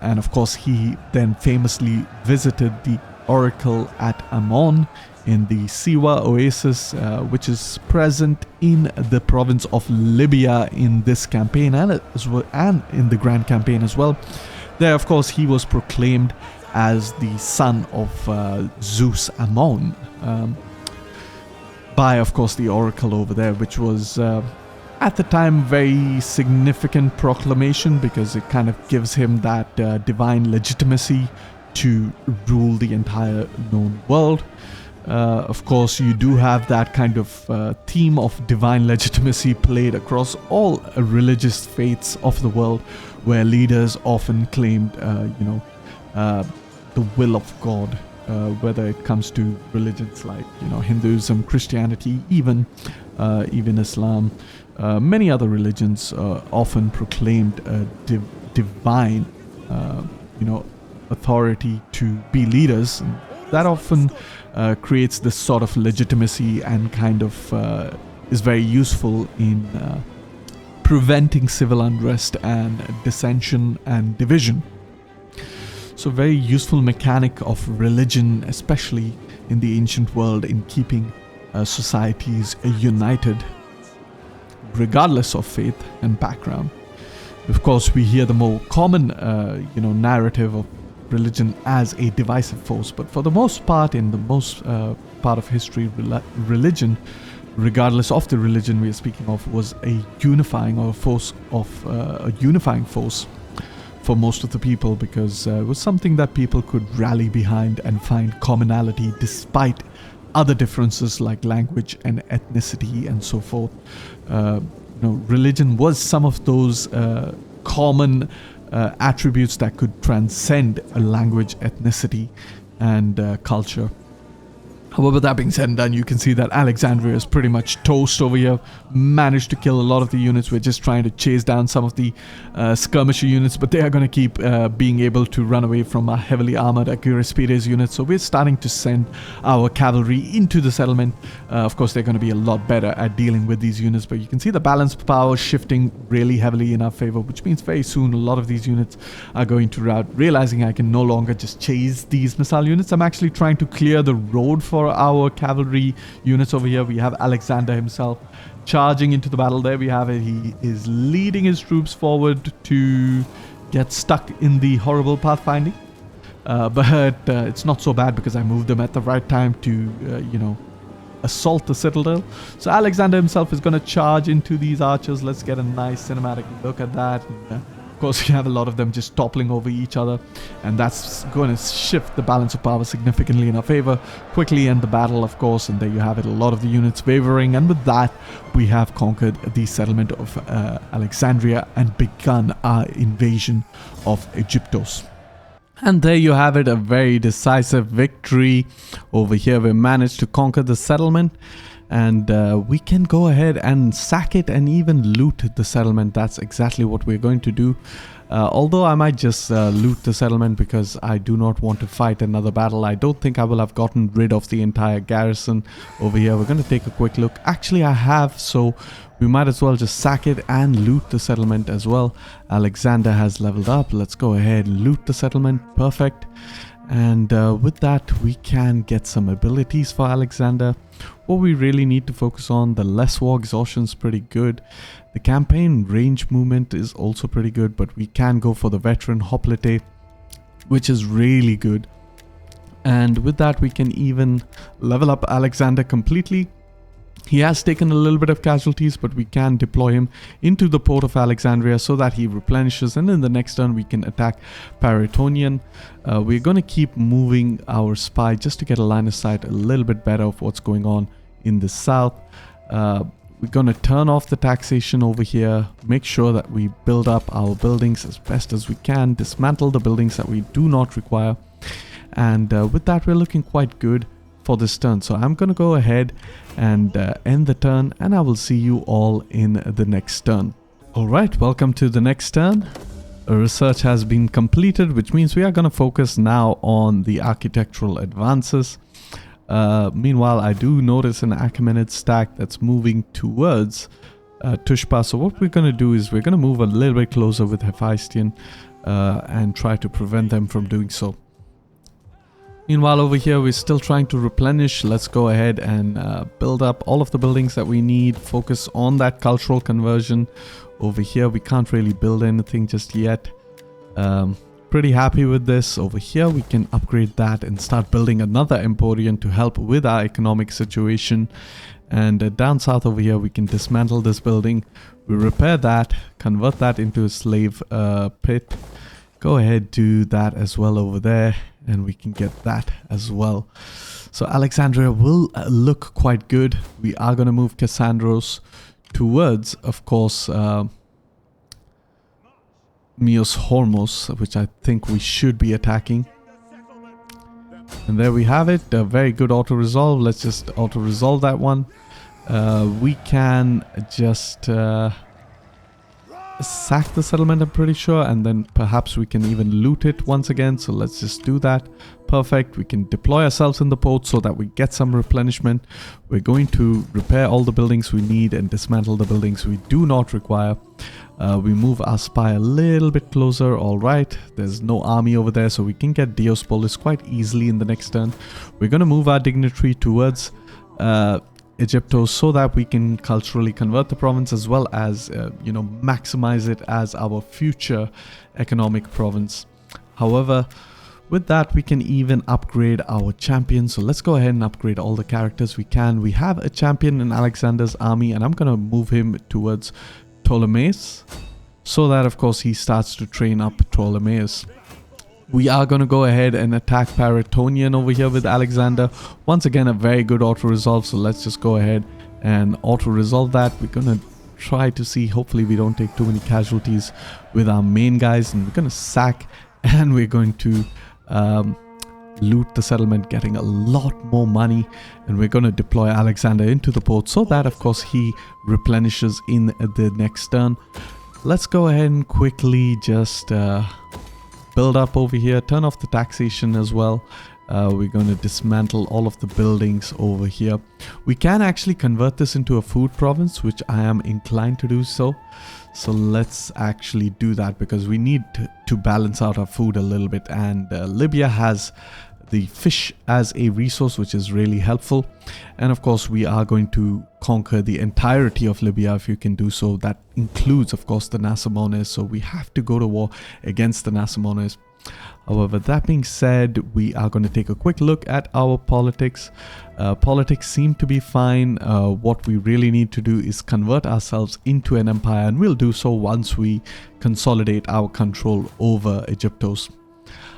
And of course, he then famously visited the oracle at Ammon in the Siwa Oasis, which is present in the province of Libya in this campaign, and in the Grand Campaign as well. There, of course, he was proclaimed as the son of Zeus-Ammon by, of course, the oracle over there, which was at the time very significant proclamation, because it kind of gives him that divine legitimacy to rule the entire known world. Of course, you do have that kind of theme of divine legitimacy played across all religious faiths of the world, where leaders often claimed, the will of God, whether it comes to religions like, Hinduism, Christianity, even Islam. Many other religions often proclaimed divine, authority to be leaders. And that often creates this sort of legitimacy, and kind of is very useful in preventing civil unrest and dissension and division. So very useful mechanic of religion, especially in the ancient world, in keeping societies united regardless of faith and background. Of course, we hear the more common narrative of religion as a divisive force, but for the most part, in the most part of history, religion, regardless of the religion we are speaking of, was a unifying force for most of the people, because it was something that people could rally behind and find commonality despite other differences like language and ethnicity and so forth. Religion was some of those common attributes that could transcend a language, ethnicity, and culture. However, that being said and done, you can see that Alexandria is pretty much toast over here. Managed to kill a lot of the units. We're just trying to chase down some of the skirmisher units, but they are going to keep being able to run away from our heavily armored Ageraspides units. So we're starting to send our cavalry into the settlement. Of course, they're going to be a lot better at dealing with these units, but you can see the balance power shifting really heavily in our favor, which means very soon a lot of these units are going to rout. Realizing I can no longer just chase these missile units, I'm actually trying to clear the road for our cavalry units over here. We have Alexander himself charging into the battle. There we have it. He is leading his troops forward to get stuck in the horrible pathfinding. But it's not so bad, because I moved them at the right time to, assault the citadel. So Alexander himself is going to charge into these archers. Let's get a nice cinematic look at that. Of course, you have a lot of them just toppling over each other, and that's going to shift the balance of power significantly in our favor. Quickly end the battle, of course, and there you have it, a lot of the units wavering, and with that we have conquered the settlement of Alexandria and begun our invasion of Egyptos. And there you have it, a very decisive victory. Over here we managed to conquer the settlement, and we can go ahead and sack it and even loot the settlement. That's exactly what we're going to do. Although I might just loot the settlement because I do not want to fight another battle. I don't think I will have gotten rid of the entire garrison over here. We're going to take a quick look. Actually, I have, so we might as well just sack it and loot the settlement as well. Alexander has leveled up. Let's go ahead and loot the settlement. Perfect. And with that, we can get some abilities for Alexander. What we really need to focus on, the less war exhaustion is pretty good. The campaign range movement is also pretty good, but we can go for the veteran hoplite, which is really good. And with that, we can even level up Alexander completely. He has taken a little bit of casualties, but we can deploy him into the port of Alexandria so that he replenishes, and in the next turn we can attack Paratonian. We're going to keep moving our spy just to get a line of sight a little bit better of what's going on in the south. We're going to turn off the taxation over here, make sure that we build up our buildings as best as we can, dismantle the buildings that we do not require, and with that we're looking quite good for this turn. So I'm going to go ahead and end the turn, and I will see you all in the next turn. Alright, welcome to the next turn. A research has been completed, which means we are going to focus now on the architectural advances. Meanwhile, I do notice an Achaemenid stack that's moving towards Tushpa. So what we're going to do is we're going to move a little bit closer with Hephaestion and try to prevent them from doing so. Meanwhile, over here, we're still trying to replenish. Let's go ahead and build up all of the buildings that we need. Focus on that cultural conversion. Over here, we can't really build anything just yet. Pretty happy with this. Over here, we can upgrade that and start building another Emporium to help with our economic situation. And down south over here, we can dismantle this building. We repair that, convert that into a slave pit. Go ahead, do that as well over there, and we can get that as well. So Alexandria will look quite good. We are going to move Cassandros towards, of course, Mios Hormos, which I think we should be attacking. And there we have it, a very good auto-resolve. Let's just auto-resolve that one. We can just sack the settlement, I'm pretty sure, and then perhaps we can even loot it once again. So let's just do that. Perfect. We can deploy ourselves in the port so that we get some replenishment. We're going to repair all the buildings we need and dismantle the buildings we do not require. We move our spy a little bit closer. All right, there's no army over there, so we can get Diospolis quite easily in the next turn. We're going to move our dignitary towards Egyptos so that we can culturally convert the province, as well as maximize it as our future economic province. However, with that, we can even upgrade our champion. So let's go ahead and upgrade all the characters we can. We have a champion in Alexander's army, and I'm going to move him towards Ptolemaeus so that, of course, he starts to train up Ptolemaeus. We are going to go ahead and attack Paratonian over here with Alexander. Once again, a very good auto-resolve, so let's just go ahead and auto-resolve that. We're going to try to see, hopefully we don't take too many casualties with our main guys, and we're going to sack, and we're going to loot the settlement, getting a lot more money, and we're going to deploy Alexander into the port so that, of course, he replenishes in the next turn. Let's go ahead and quickly just build up over here, turn off the taxation as well. We're going to dismantle all of the buildings over here. We can actually convert this into a food province, which I am inclined to do so. So let's actually do that, because we need to balance out our food a little bit, and Libya has the fish as a resource, which is really helpful. And of course, we are going to conquer the entirety of Libya if you can do so. That includes, of course, the Nasamones. So we have to go to war against the Nasamones. However, that being said, we are going to take a quick look at our politics. Politics seem to be fine. What we really need to do is convert ourselves into an empire, and we'll do so once we consolidate our control over Egyptos.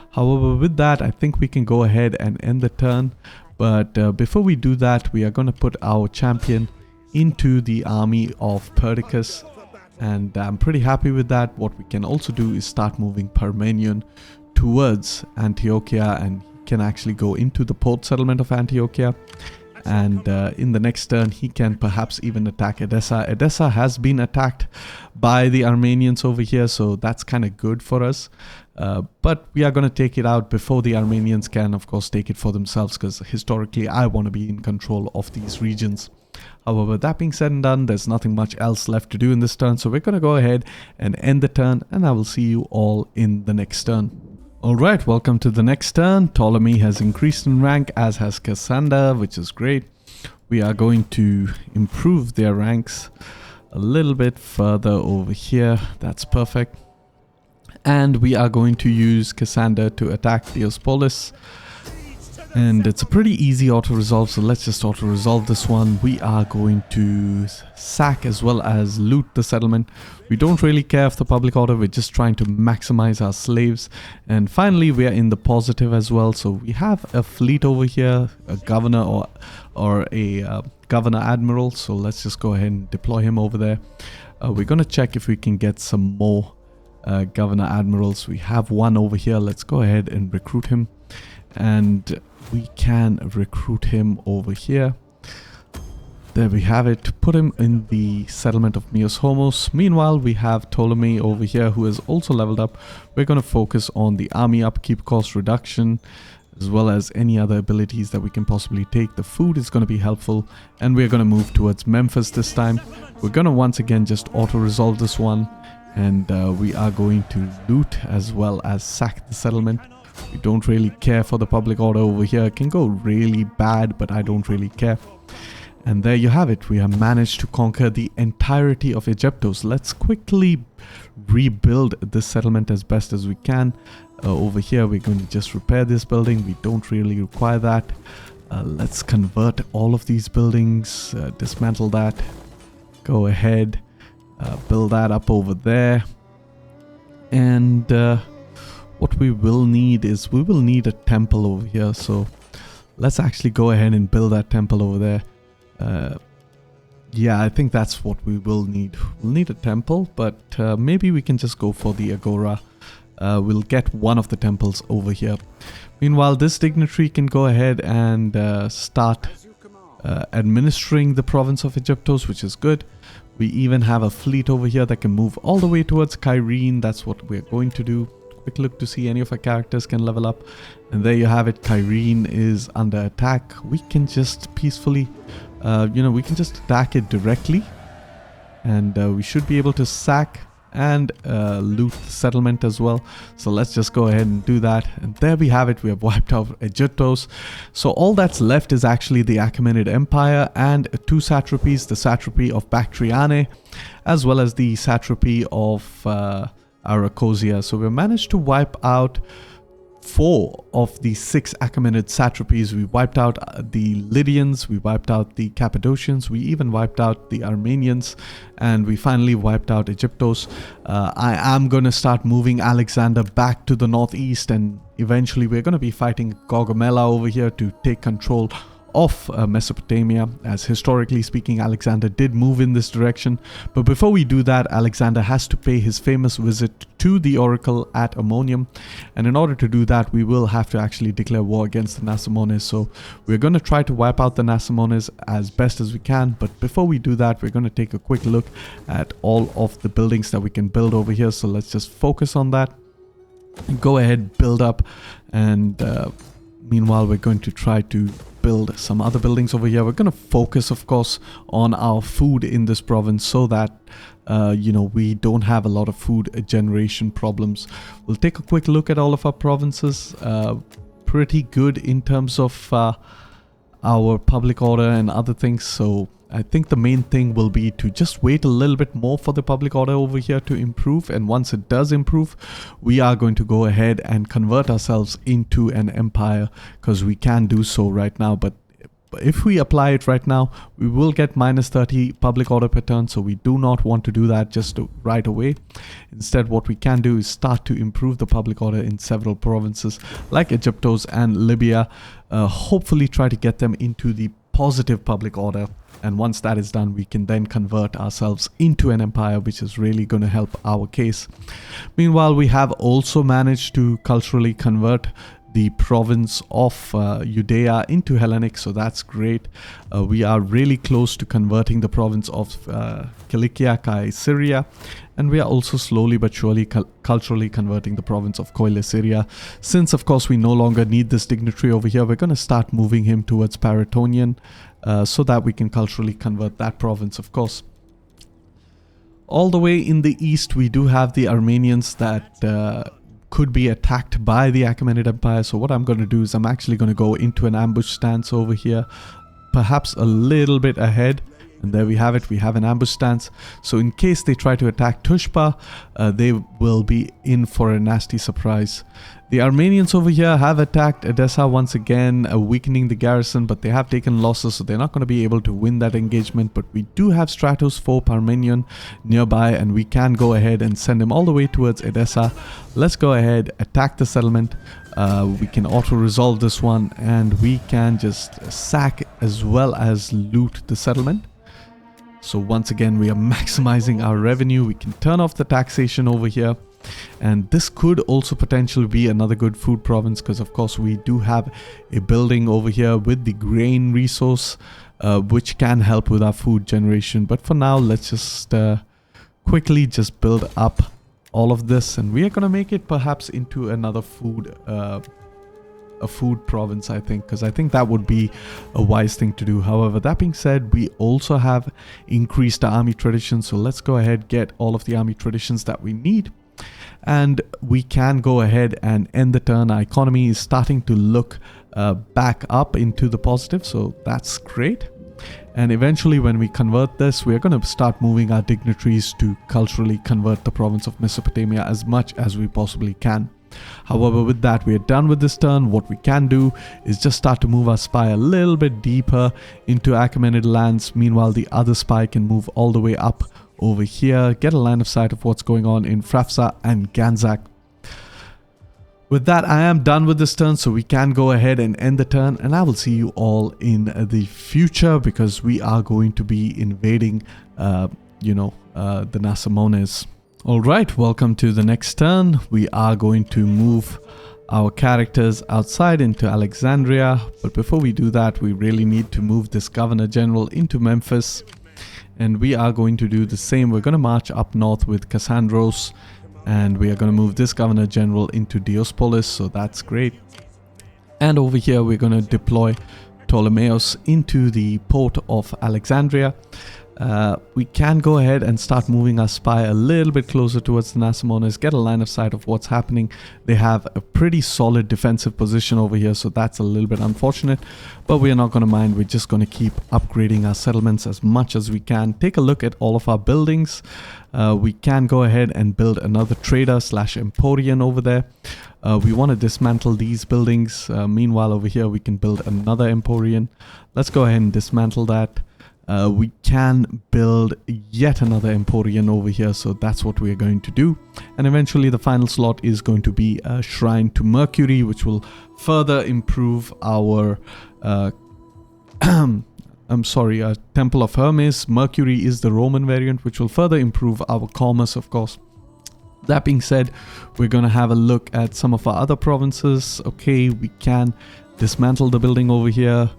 However, with that, I think we can go ahead and end the turn. But before we do that, we are going to put our champion into the army of Perdiccas. And I'm pretty happy with that. What we can also do is start moving Parmenion towards Antiochia, and he can actually go into the port settlement of Antiochia. And in the next turn, he can perhaps even attack Edessa. Edessa has been attacked by the Armenians over here, so that's kind of good for us. But we are going to take it out before the Armenians can, of course, take it for themselves, because historically I want to be in control of these regions. However, that being said and done, there's nothing much else left to do in this turn, so we're going to go ahead and end the turn, and I will see you all in the next turn. Alright, welcome to the next turn. Ptolemy has increased in rank, as has Cassander, which is great. We are going to improve their ranks a little bit further over here. That's perfect. And we are going to use Cassander to attack Diospolis. And it's a pretty easy auto-resolve, so let's just auto-resolve this one. We are going to sack as well as loot the settlement. We don't really care for the public order, we're just trying to maximize our slaves. And finally, we are in the positive as well. So we have a fleet over here, a governor or a governor admiral. So let's just go ahead and deploy him over there. We're going to check if we can get some more governor admirals. We have one over here. Let's go ahead and recruit him. And we can recruit him over here. There we have it. Put him in the settlement of Mios Homos. Meanwhile, we have Ptolemy over here, who has also leveled up. We're going to focus on the army upkeep cost reduction, as well as any other abilities that we can possibly take. The food is going to be helpful, and we're going to move towards Memphis this time. We're going to once again just auto-resolve this one, and we are going to loot as well as sack the settlement. We don't really care for the public order over here. It can go really bad, but I don't really care. And there you have it. We have managed to conquer the entirety of Egyptos. Let's quickly rebuild this settlement as best as we can. Over here, we're going to just repair this building. We don't really require that. Let's convert all of these buildings, dismantle that. Go ahead, build that up over there. And what we will need is we will need a temple over here. So let's actually go ahead and build that temple over there. Yeah, I think that's what we will need. We'll need a temple, but maybe we can just go for the Agora. We'll get one of the temples over here. Meanwhile, this dignitary can go ahead and start administering the province of Egyptos, which is good. We even have a fleet over here that can move all the way towards Kyrene. That's what we're going to do. Quick look to see any of our characters can level up. And there you have it. Kyrene is under attack. We can just peacefully, we can just attack it directly. And we should be able to sack and loot the settlement as well. So let's just go ahead and do that. And there we have it. We have wiped out Egyptos. So all that's left is actually the Achaemenid Empire and two satrapies, the satrapy of Bactriane, as well as the satrapy of Arachosia. So we managed to wipe out 4 of the 6 Achaemenid satrapies. We wiped out the Lydians, we wiped out the Cappadocians, we even wiped out the Armenians, and we finally wiped out Egyptos. I am going to start moving Alexander back to the northeast, and eventually we're going to be fighting Gaugamela over here to take control of Mesopotamia, as historically speaking Alexander did move in this direction. But before we do that, Alexander has to pay his famous visit to the oracle at Ammonium, and in order to do that we will have to actually declare war against the Nasamones. So we're going to try to wipe out the Nasamones as best as we can, but before we do that we're going to take a quick look at all of the buildings that we can build over here. So let's just focus on that and go ahead, build up, and meanwhile we're going to try to build some other buildings over here. We're going to focus, of course, on our food in this province so that we don't have a lot of food generation problems. We'll take a quick look at all of our provinces. pretty good in terms of our public order and other things. So I think the main thing will be to just wait a little bit more for the public order over here to improve. And once it does improve, we are going to go ahead and convert ourselves into an empire, because we can do so right now. But if we apply it right now, we will get -30 public order per turn. So we do not want to do that just right away. Instead, what we can do is start to improve the public order in several provinces like Egyptos and Libya. Hopefully try to get them into the positive public order. And once that is done, we can then convert ourselves into an empire, which is really going to help our case. Meanwhile, we have also managed to culturally convert the province of Judea into Hellenic, so that's great. We are really close to converting the province of Cilicia, Syria, and we are also slowly but surely culturally converting the province of Coile, Syria. Since, of course, we no longer need this dignitary over here, we're going to start moving him towards Paratonian, so that we can culturally convert that province, of course. All the way in the east, we do have the Armenians that could be attacked by the Achaemenid Empire. So what I'm going to do is I'm actually going to go into an ambush stance over here, perhaps a little bit ahead. And there we have it. We have an ambush stance. So in case they try to attack Tushpa, they will be in for a nasty surprise. The Armenians over here have attacked Edessa once again, weakening the garrison, but they have taken losses, so they're not going to be able to win that engagement. But we do have Stratos 4 Parmenion nearby, and we can go ahead and send him all the way towards Edessa. Let's go ahead, attack the settlement. We can auto-resolve this one, and we can just sack as well as loot the settlement. So once again, we are maximizing our revenue. We can turn off the taxation over here. And this could also potentially be another good food province, because of course we do have a building over here with the grain resource, which can help with our food generation. But for now, let's just quickly just build up all of this, and we are going to make it perhaps into another food a food province, I think, because I think that would be a wise thing to do. However, that being said, we also have increased our army traditions, so let's go ahead, get all of the army traditions that we need, and we can go ahead and end the turn. Our economy is starting to look back up into the positive, so that's great. And eventually, when we convert this, we're going to start moving our dignitaries to culturally convert the province of Mesopotamia as much as we possibly can. However, with that, we are done with this turn. What we can do is just start to move our spy a little bit deeper into Achaemenid lands. Meanwhile, the other spy can move all the way up over here, get a line of sight of what's going on in Frafsa and Ganzak. With that, I am done with this turn, so we can go ahead and end the turn, and I will see you all in the future, because we are going to be invading, the Nasamones. Alright, welcome to the next turn. We are going to move our characters outside into Alexandria, but before we do that, we really need to move this Governor General into Memphis, and we are going to do the same. We're going to march up north with Cassandros, and we are going to move this Governor General into Diospolis, so that's great. And over here, we're going to deploy Ptolemaeus into the port of Alexandria. We can go ahead and start moving our spy a little bit closer towards the Nasamones, get a line of sight of what's happening. They have a pretty solid defensive position over here, so that's a little bit unfortunate, but we are not going to mind. We're just going to keep upgrading our settlements as much as we can. Take a look at all of our buildings. We can go ahead and build another trader / emporium over there. We want to dismantle these buildings. Meanwhile, over here, we can build another emporium. Let's go ahead and dismantle that. We can build yet another emporium over here, so that's what we are going to do. And eventually the final slot is going to be a shrine to Mercury, which will further improve our Temple of Hermes. Mercury is the Roman variant, which will further improve our commerce, of course. That being said, we're going to have a look at some of our other provinces. Okay, we can dismantle the building over here.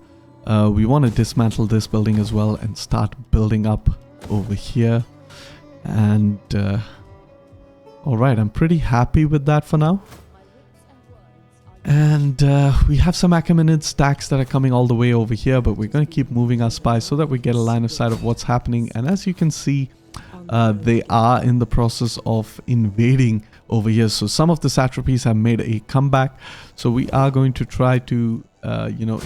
We want to dismantle this building as well and start building up over here. And alright, I'm pretty happy with that for now. And we have some Achaemenid stacks that are coming all the way over here, but we're going to keep moving our spies so that we get a line of sight of what's happening. And as you can see, they are in the process of invading over here. So some of the satrapies have made a comeback. So we are going to try to,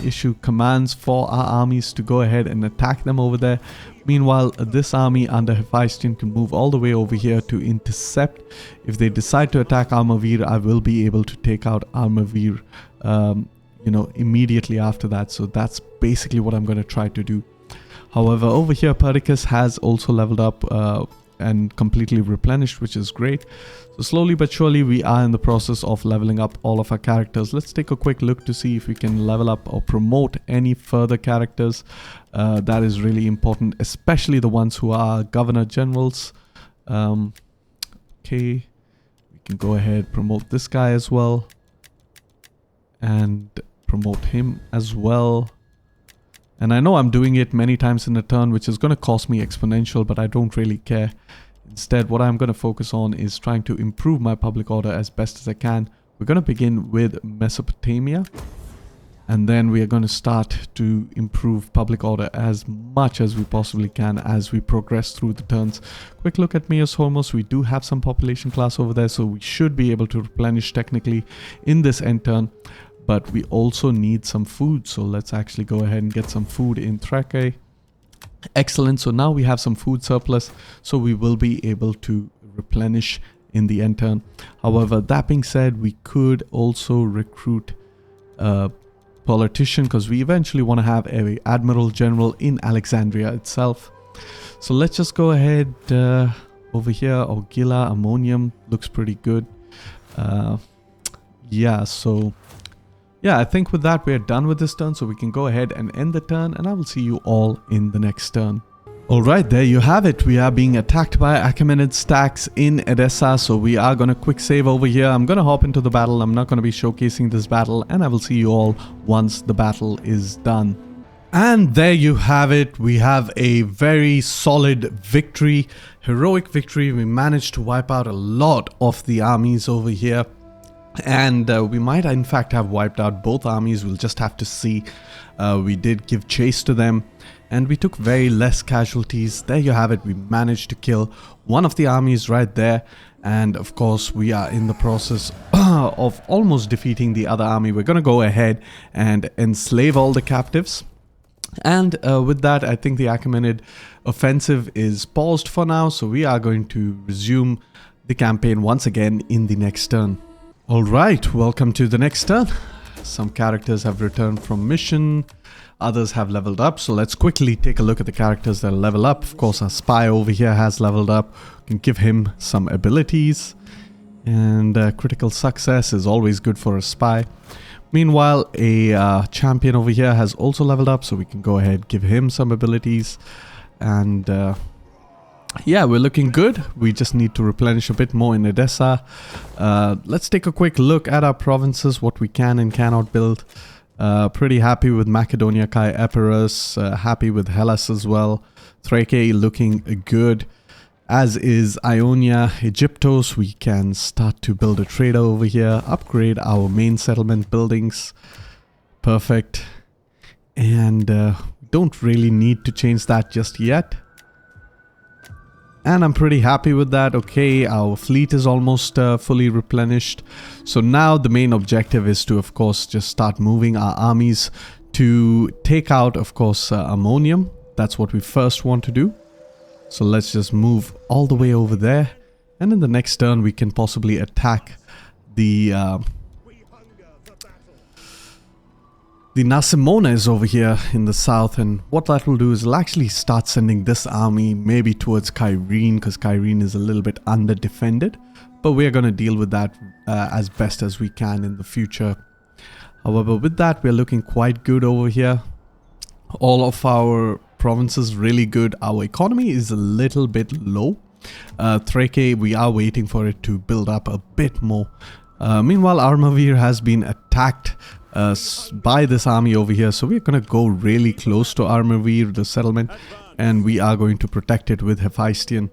issue commands for our armies to go ahead and attack them over there. Meanwhile, this army under Hephaestion can move all the way over here to intercept. If they decide to attack Armavir, I will be able to take out Armavir, immediately after that. So that's basically what I'm going to try to do. However, over here, Perdiccas has also leveled up and completely replenished, which is great. So slowly but surely, we are in the process of leveling up all of our characters. Let's take a quick look to see if we can level up or promote any further characters. That is really important, especially the ones who are governor generals. Okay, we can go ahead, promote this guy as well, and promote him as well. And I know I'm doing it many times in a turn, which is going to cost me exponential, but I don't really care. Instead, what I'm going to focus on is trying to improve my public order as best as I can. We're going to begin with Mesopotamia, and then we are going to start to improve public order as much as we possibly can as we progress through the turns. Quick look at Meos Hormos. We do have some population class over there, so we should be able to replenish technically in this end turn. But we also need some food, so let's actually go ahead and get some food in Thrace. Excellent, so now we have some food surplus, so we will be able to replenish in the end turn. However, that being said, we could also recruit a politician, because we eventually want to have an admiral general in Alexandria itself. So let's just go ahead over here. Orgilla, ammonium looks pretty good. Yeah, I think with that, we're done with this turn, so we can go ahead and end the turn, and I will see you all in the next turn. Alright, there you have it. We are being attacked by Achaemenid stacks in Edessa, so we are going to quick save over here. I'm going to hop into the battle. I'm not going to be showcasing this battle, and I will see you all once the battle is done. And there you have it. We have a very solid victory, heroic victory. We managed to wipe out a lot of the armies over here. And we might in fact have wiped out both armies. We'll just have to see. We did give chase to them, and we took very less casualties. There you have it. We managed to kill one of the armies right there. And of course, we are in the process of almost defeating the other army. We're going to go ahead and enslave all the captives. And with that, I think the Achaemenid offensive is paused for now. So we are going to resume the campaign once again in the next turn. Alright, welcome to the next turn. Some characters have returned from mission, others have leveled up, so let's quickly take a look at the characters that level up. Of course, our spy over here has leveled up. We can give him some abilities, and critical success is always good for a spy. Meanwhile, a champion over here has also leveled up, so we can go ahead, give him some abilities, and yeah, we're looking good. We just need to replenish a bit more in Edessa. Let's take a quick look at our provinces, what we can and cannot build. Pretty happy with Macedonia, Kai Epirus, happy with Hellas as well. Thrace looking good, as is Ionia. Egyptos, we can start to build a trader over here, upgrade our main settlement buildings. Perfect. And don't really need to change that just yet. And I'm pretty happy with that. Okay, our fleet is almost fully replenished. So now the main objective is to, of course, just start moving our armies to take out, of course, ammonium. That's what we first want to do. So let's just move all the way over there. And in the next turn, we can possibly attack the Nasimona is over here in the south, and what that will do is it'll actually start sending this army maybe towards Kyrene, because Kyrene is a little bit under defended, but we're going to deal with that as best as we can in the future. However, with that, we're looking quite good over here. All of our provinces really good. Our economy is a little bit low. Thrace, we are waiting for it to build up a bit more. Meanwhile, Armavir has been attacked by this army over here, so we're going to go really close to Armavir, the settlement, and we are going to protect it with Hephaestion.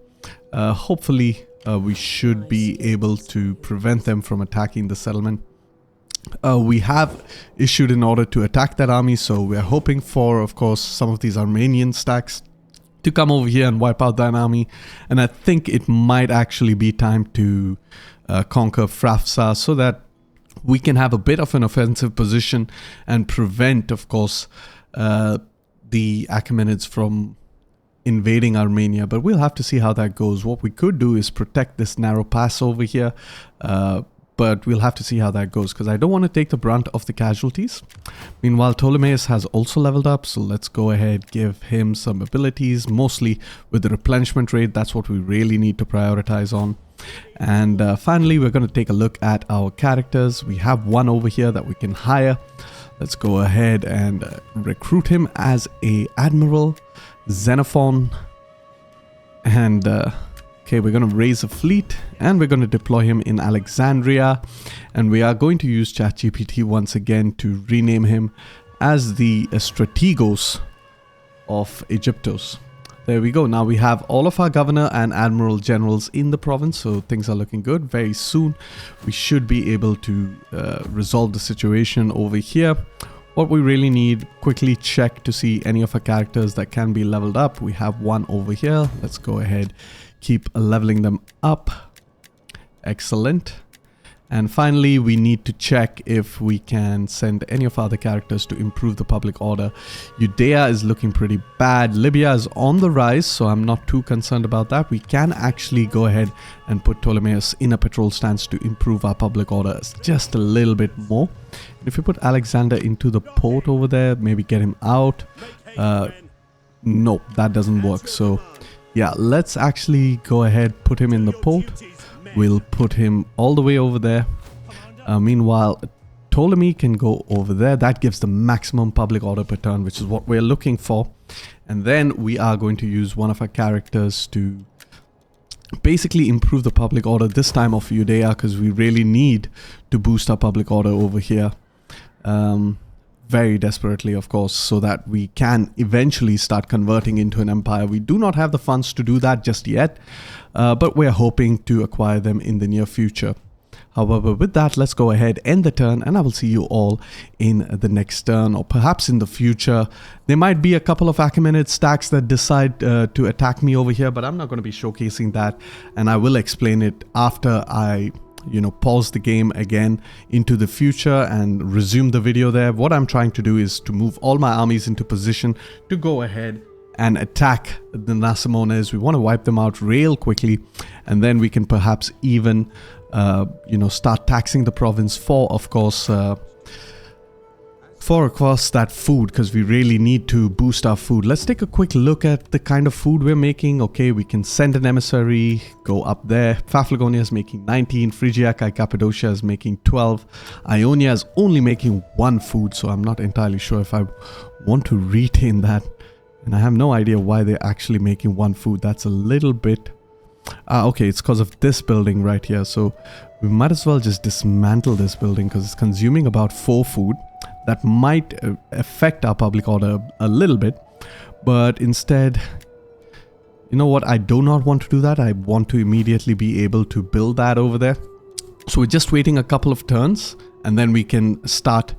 Hopefully we should be able to prevent them from attacking the settlement. We have issued an order to attack that army, so we're hoping for, of course, some of these Armenian stacks to come over here and wipe out that army. And I think it might actually be time to conquer Frafsa so that we can have a bit of an offensive position and prevent, of course, the Achaemenids from invading Armenia. But we'll have to see how that goes. What we could do is protect this narrow pass over here, but we'll have to see how that goes because I don't want to take the brunt of the casualties. Meanwhile, Ptolemaeus has also leveled up, so let's go ahead, give him some abilities, mostly with the replenishment rate. That's what we really need to prioritize on. And finally, we're going to take a look at our characters. We have one over here that we can hire. Let's go ahead and recruit him as a Admiral, Xenophon. And okay, we're going to raise a fleet and we're going to deploy him in Alexandria. And we are going to use ChatGPT once again to rename him as the Strategos of Egyptos. There we go. Now we have all of our governor and admiral generals in the province, so things are looking good. Very soon we should be able to resolve the situation over here. What we really need, quickly check to see any of our characters that can be leveled up. We have one over here. Let's go ahead, keep leveling them up. Excellent. And finally, we need to check if we can send any of our other characters to improve the public order. Judea is looking pretty bad. Libya is on the rise, so I'm not too concerned about that. We can actually go ahead and put Ptolemaeus in a patrol stance to improve our public order just a little bit more. If we put Alexander into the port over there, maybe get him out. No, that doesn't work. So yeah, let's actually go ahead, put him in the port. We'll put him all the way over there. Meanwhile, Ptolemy can go over there. That gives the maximum public order per turn, which is what we're looking for. And then we are going to use one of our characters to basically improve the public order, this time of Judea, because we really need to boost our public order over here. Very desperately, of course, so that we can eventually start converting into an empire. We do not have the funds to do that just yet, but we're hoping to acquire them in the near future. However, with that, let's go ahead, end the turn, and I will see you all in the next turn, or perhaps in the future. There might be a couple of Achaemenid stacks that decide to attack me over here, but I'm not going to be showcasing that, and I will explain it after I pause the game again into the future and resume the video there. What I'm trying to do is to move all my armies into position to go ahead and attack the Nasamones. We want to wipe them out real quickly, and then we can perhaps even start taxing the province for of course that food, because we really need to boost our food. Let's take a quick look at the kind of food we're making. Okay, we can send an emissary, go up there. Paphlagonia is making 19, Phrygia and Cappadocia is making 12, Ionia is only making 1 food, so I'm not entirely sure if I want to retain that, and I have no idea why they're actually making 1 food. That's a little bit okay, it's because of this building right here, so we might as well just dismantle this building because it's consuming about 4 food. That might affect our public order a little bit, but instead, you know what, I do not want to do that. I want to immediately be able to build that over there. So we're just waiting a couple of turns and then we can start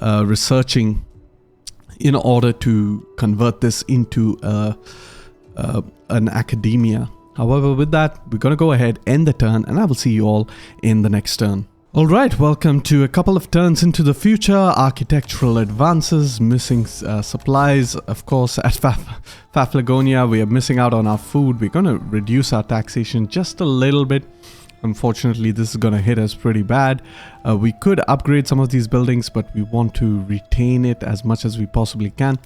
researching in order to convert this into an academia. However, with that, we're going to go ahead, end the turn, and I will see you all in the next turn. Alright, welcome to a couple of turns into the future. Architectural advances, missing supplies, of course. At Paphlagonia, we are missing out on our food. We're going to reduce our taxation just a little bit. Unfortunately, this is going to hit us pretty bad. We could upgrade some of these buildings, but we want to retain it as much as we possibly can.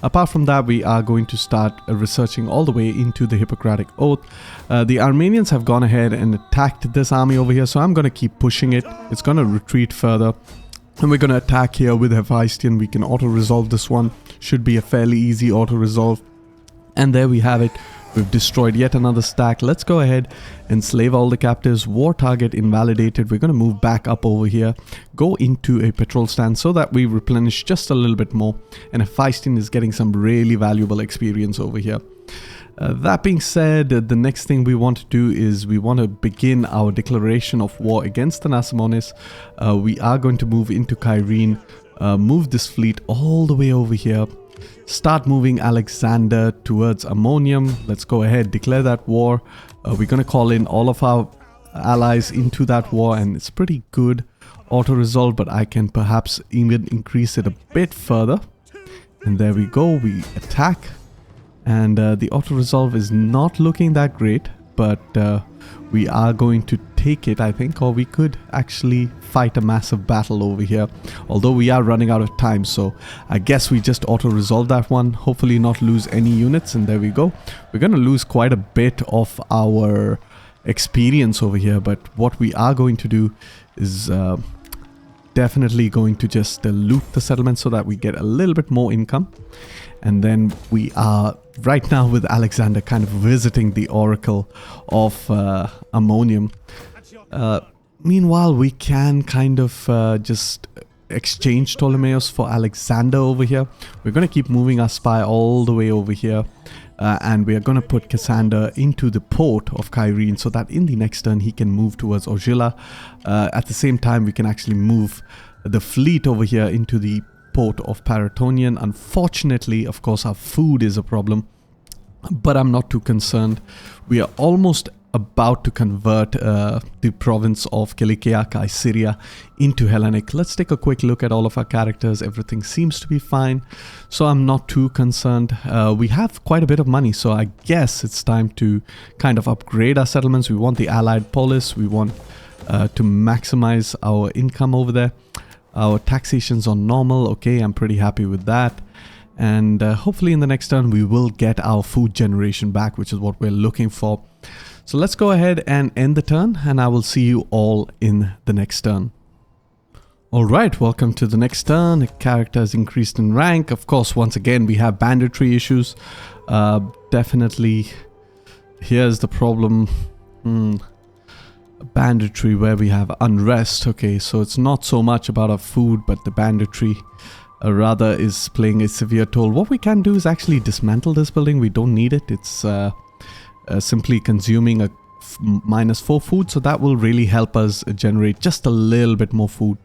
Apart from that, we are going to start researching all the way into the Hippocratic Oath. The Armenians have gone ahead and attacked this army over here, so I'm going to keep pushing it. It's going to retreat further. And we're going to attack here with Hephaestion. We can auto-resolve this one. Should be a fairly easy auto-resolve. And there we have it. We've destroyed yet another stack. Let's go ahead and slave all the captives. War target invalidated. We're going to move back up over here. Go into a patrol stand so that we replenish just a little bit more. And Hephaestion is getting some really valuable experience over here. That being said, the next thing we want to do is we want to begin our declaration of war against the Nasamones. We are going to move into Kyrene, move this fleet all the way over here. Start moving Alexander towards Ammonium. Let's go ahead, declare that war. We're going to call in all of our allies into that war, and it's pretty good auto-resolve, but I can perhaps even increase it a bit further. And there we go, we attack. And the auto-resolve is not looking that great, but we are going to take it, I think, or we could actually fight a massive battle over here. Although we are running out of time, so I guess we just auto-resolve that one. Hopefully not lose any units, and there we go. We're going to lose quite a bit of our experience over here, but what we are going to do is definitely going to just loot the settlement so that we get a little bit more income. And then we are right now with Alexander kind of visiting the Oracle of Ammonium. Meanwhile, we can kind of just exchange Ptolemaeus for Alexander over here. We're going to keep moving our spy all the way over here. And we are going to put Cassander into the port of Kyrene so that in the next turn he can move towards Ogilla. At the same time, we can actually move the fleet over here into the port of Paratonian. Unfortunately, of course, our food is a problem, but I'm not too concerned. We are almost about to convert the province of Cilicia, Caesarea into Hellenic. Let's take a quick look at all of our characters. Everything seems to be fine, so I'm not too concerned. We have quite a bit of money, so I guess it's time to kind of upgrade our settlements. We want the Allied Polis. We want to maximize our income over there. Our taxation's on normal. Okay, I'm pretty happy with that. And hopefully in the next turn we will get our food generation back, which is what we're looking for. So let's go ahead and end the turn, and I will see you all in the next turn. Alright, welcome to the next turn. The character has increased in rank. Of course, once again, we have banditry issues. Definitely, here's the problem. Banditry where we have unrest. Okay, so it's not so much about our food, but the banditry rather is playing a severe toll. What we can do is actually dismantle this building. We don't need it. It's simply consuming a -4 food, so that will really help us generate just a little bit more food.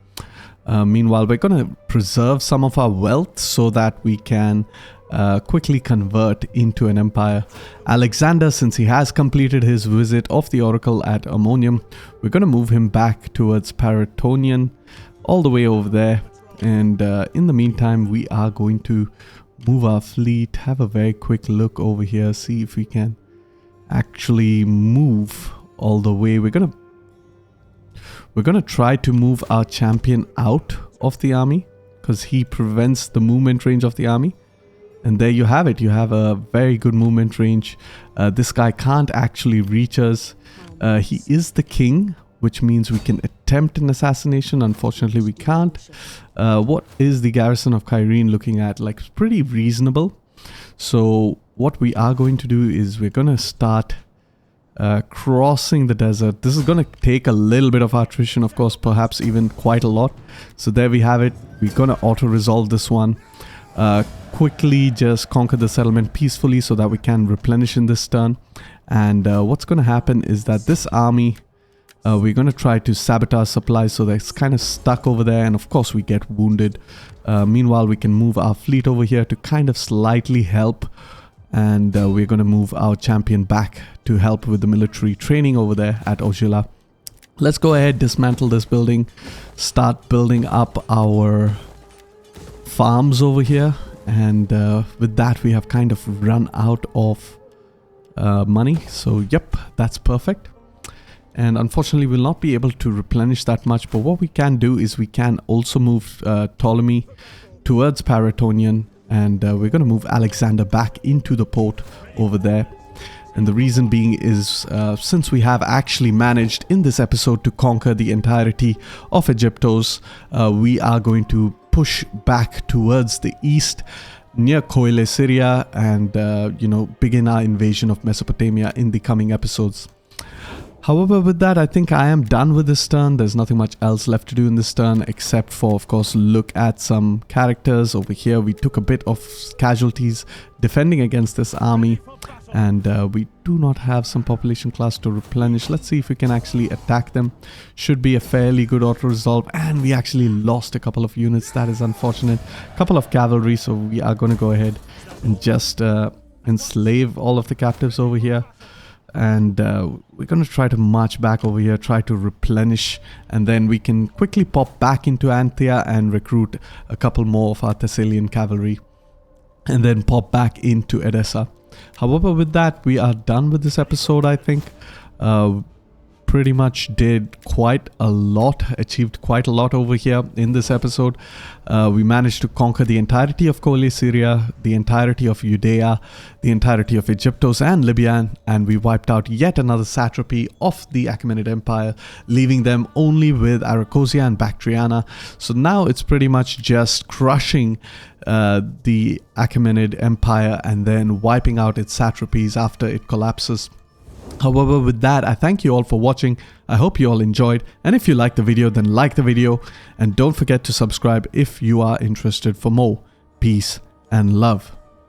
Meanwhile, we're going to preserve some of our wealth so that we can quickly convert into an empire. Alexander, since he has completed his visit of the Oracle at Ammonium, we're going to move him back towards Paratonian, all the way over there. And in the meantime, we are going to move our fleet, have a very quick look over here, see if we can actually move all the way. We're gonna try to move our champion out of the army because he prevents the movement range of the army. And there you have it. You have a very good movement range. This guy can't actually reach us. He is the king, which means we can attempt an assassination. Unfortunately, we can't. What is the garrison of Kyrene looking at? Like, pretty reasonable. So what we are going to do is we're going to start crossing the desert. This is going to take a little bit of attrition, of course, perhaps even quite a lot. So there we have it. We're going to auto-resolve this one. Quickly just conquer the settlement peacefully so that we can replenish in this turn. And what's going to happen is that this army, we're going to try to sabotage supplies, so that's kind of stuck over there, and of course we get wounded. Meanwhile, we can move our fleet over here to kind of slightly help, and we're going to move our champion back to help with the military training over there at Ogilla. Let's go ahead, dismantle this building, start building up our farms over here, and with that we have kind of run out of money. So yep, that's perfect. And unfortunately we'll not be able to replenish that much, but what we can do is we can also move Ptolemy towards Paratonian, and we're going to move Alexander back into the port over there. And the reason being is since we have actually managed in this episode to conquer the entirety of Egyptos, we are going to push back towards the east near Koile, Syria, and begin our invasion of Mesopotamia in the coming episodes. However, with that, I think I am done with this turn. There's nothing much else left to do in this turn except for, of course, look at some characters. Over here, we took a bit of casualties defending against this army, and we do not have some population class to replenish. Let's see if we can actually attack them. Should be a fairly good auto-resolve, and we actually lost a couple of units. That is unfortunate. A couple of cavalry, so we are going to go ahead and just enslave all of the captives over here. and we're going to try to march back over here, try to replenish, and then we can quickly pop back into Anthea and recruit a couple more of our Thessalian cavalry, and then pop back into Edessa. However, with that, we are done with this episode, I think. Pretty much did quite a lot, achieved quite a lot over here in this episode. We managed to conquer the entirety of Coele Syria, the entirety of Judea, the entirety of Egyptos and Libya, and we wiped out yet another satrapy of the Achaemenid Empire, leaving them only with Arachosia and Bactriana. So now it's pretty much just crushing the Achaemenid Empire and then wiping out its satrapies after it collapses. However, with that, I thank you all for watching. I hope you all enjoyed, and if you liked the video, then like the video, and don't forget to subscribe if you are interested for more. Peace and love.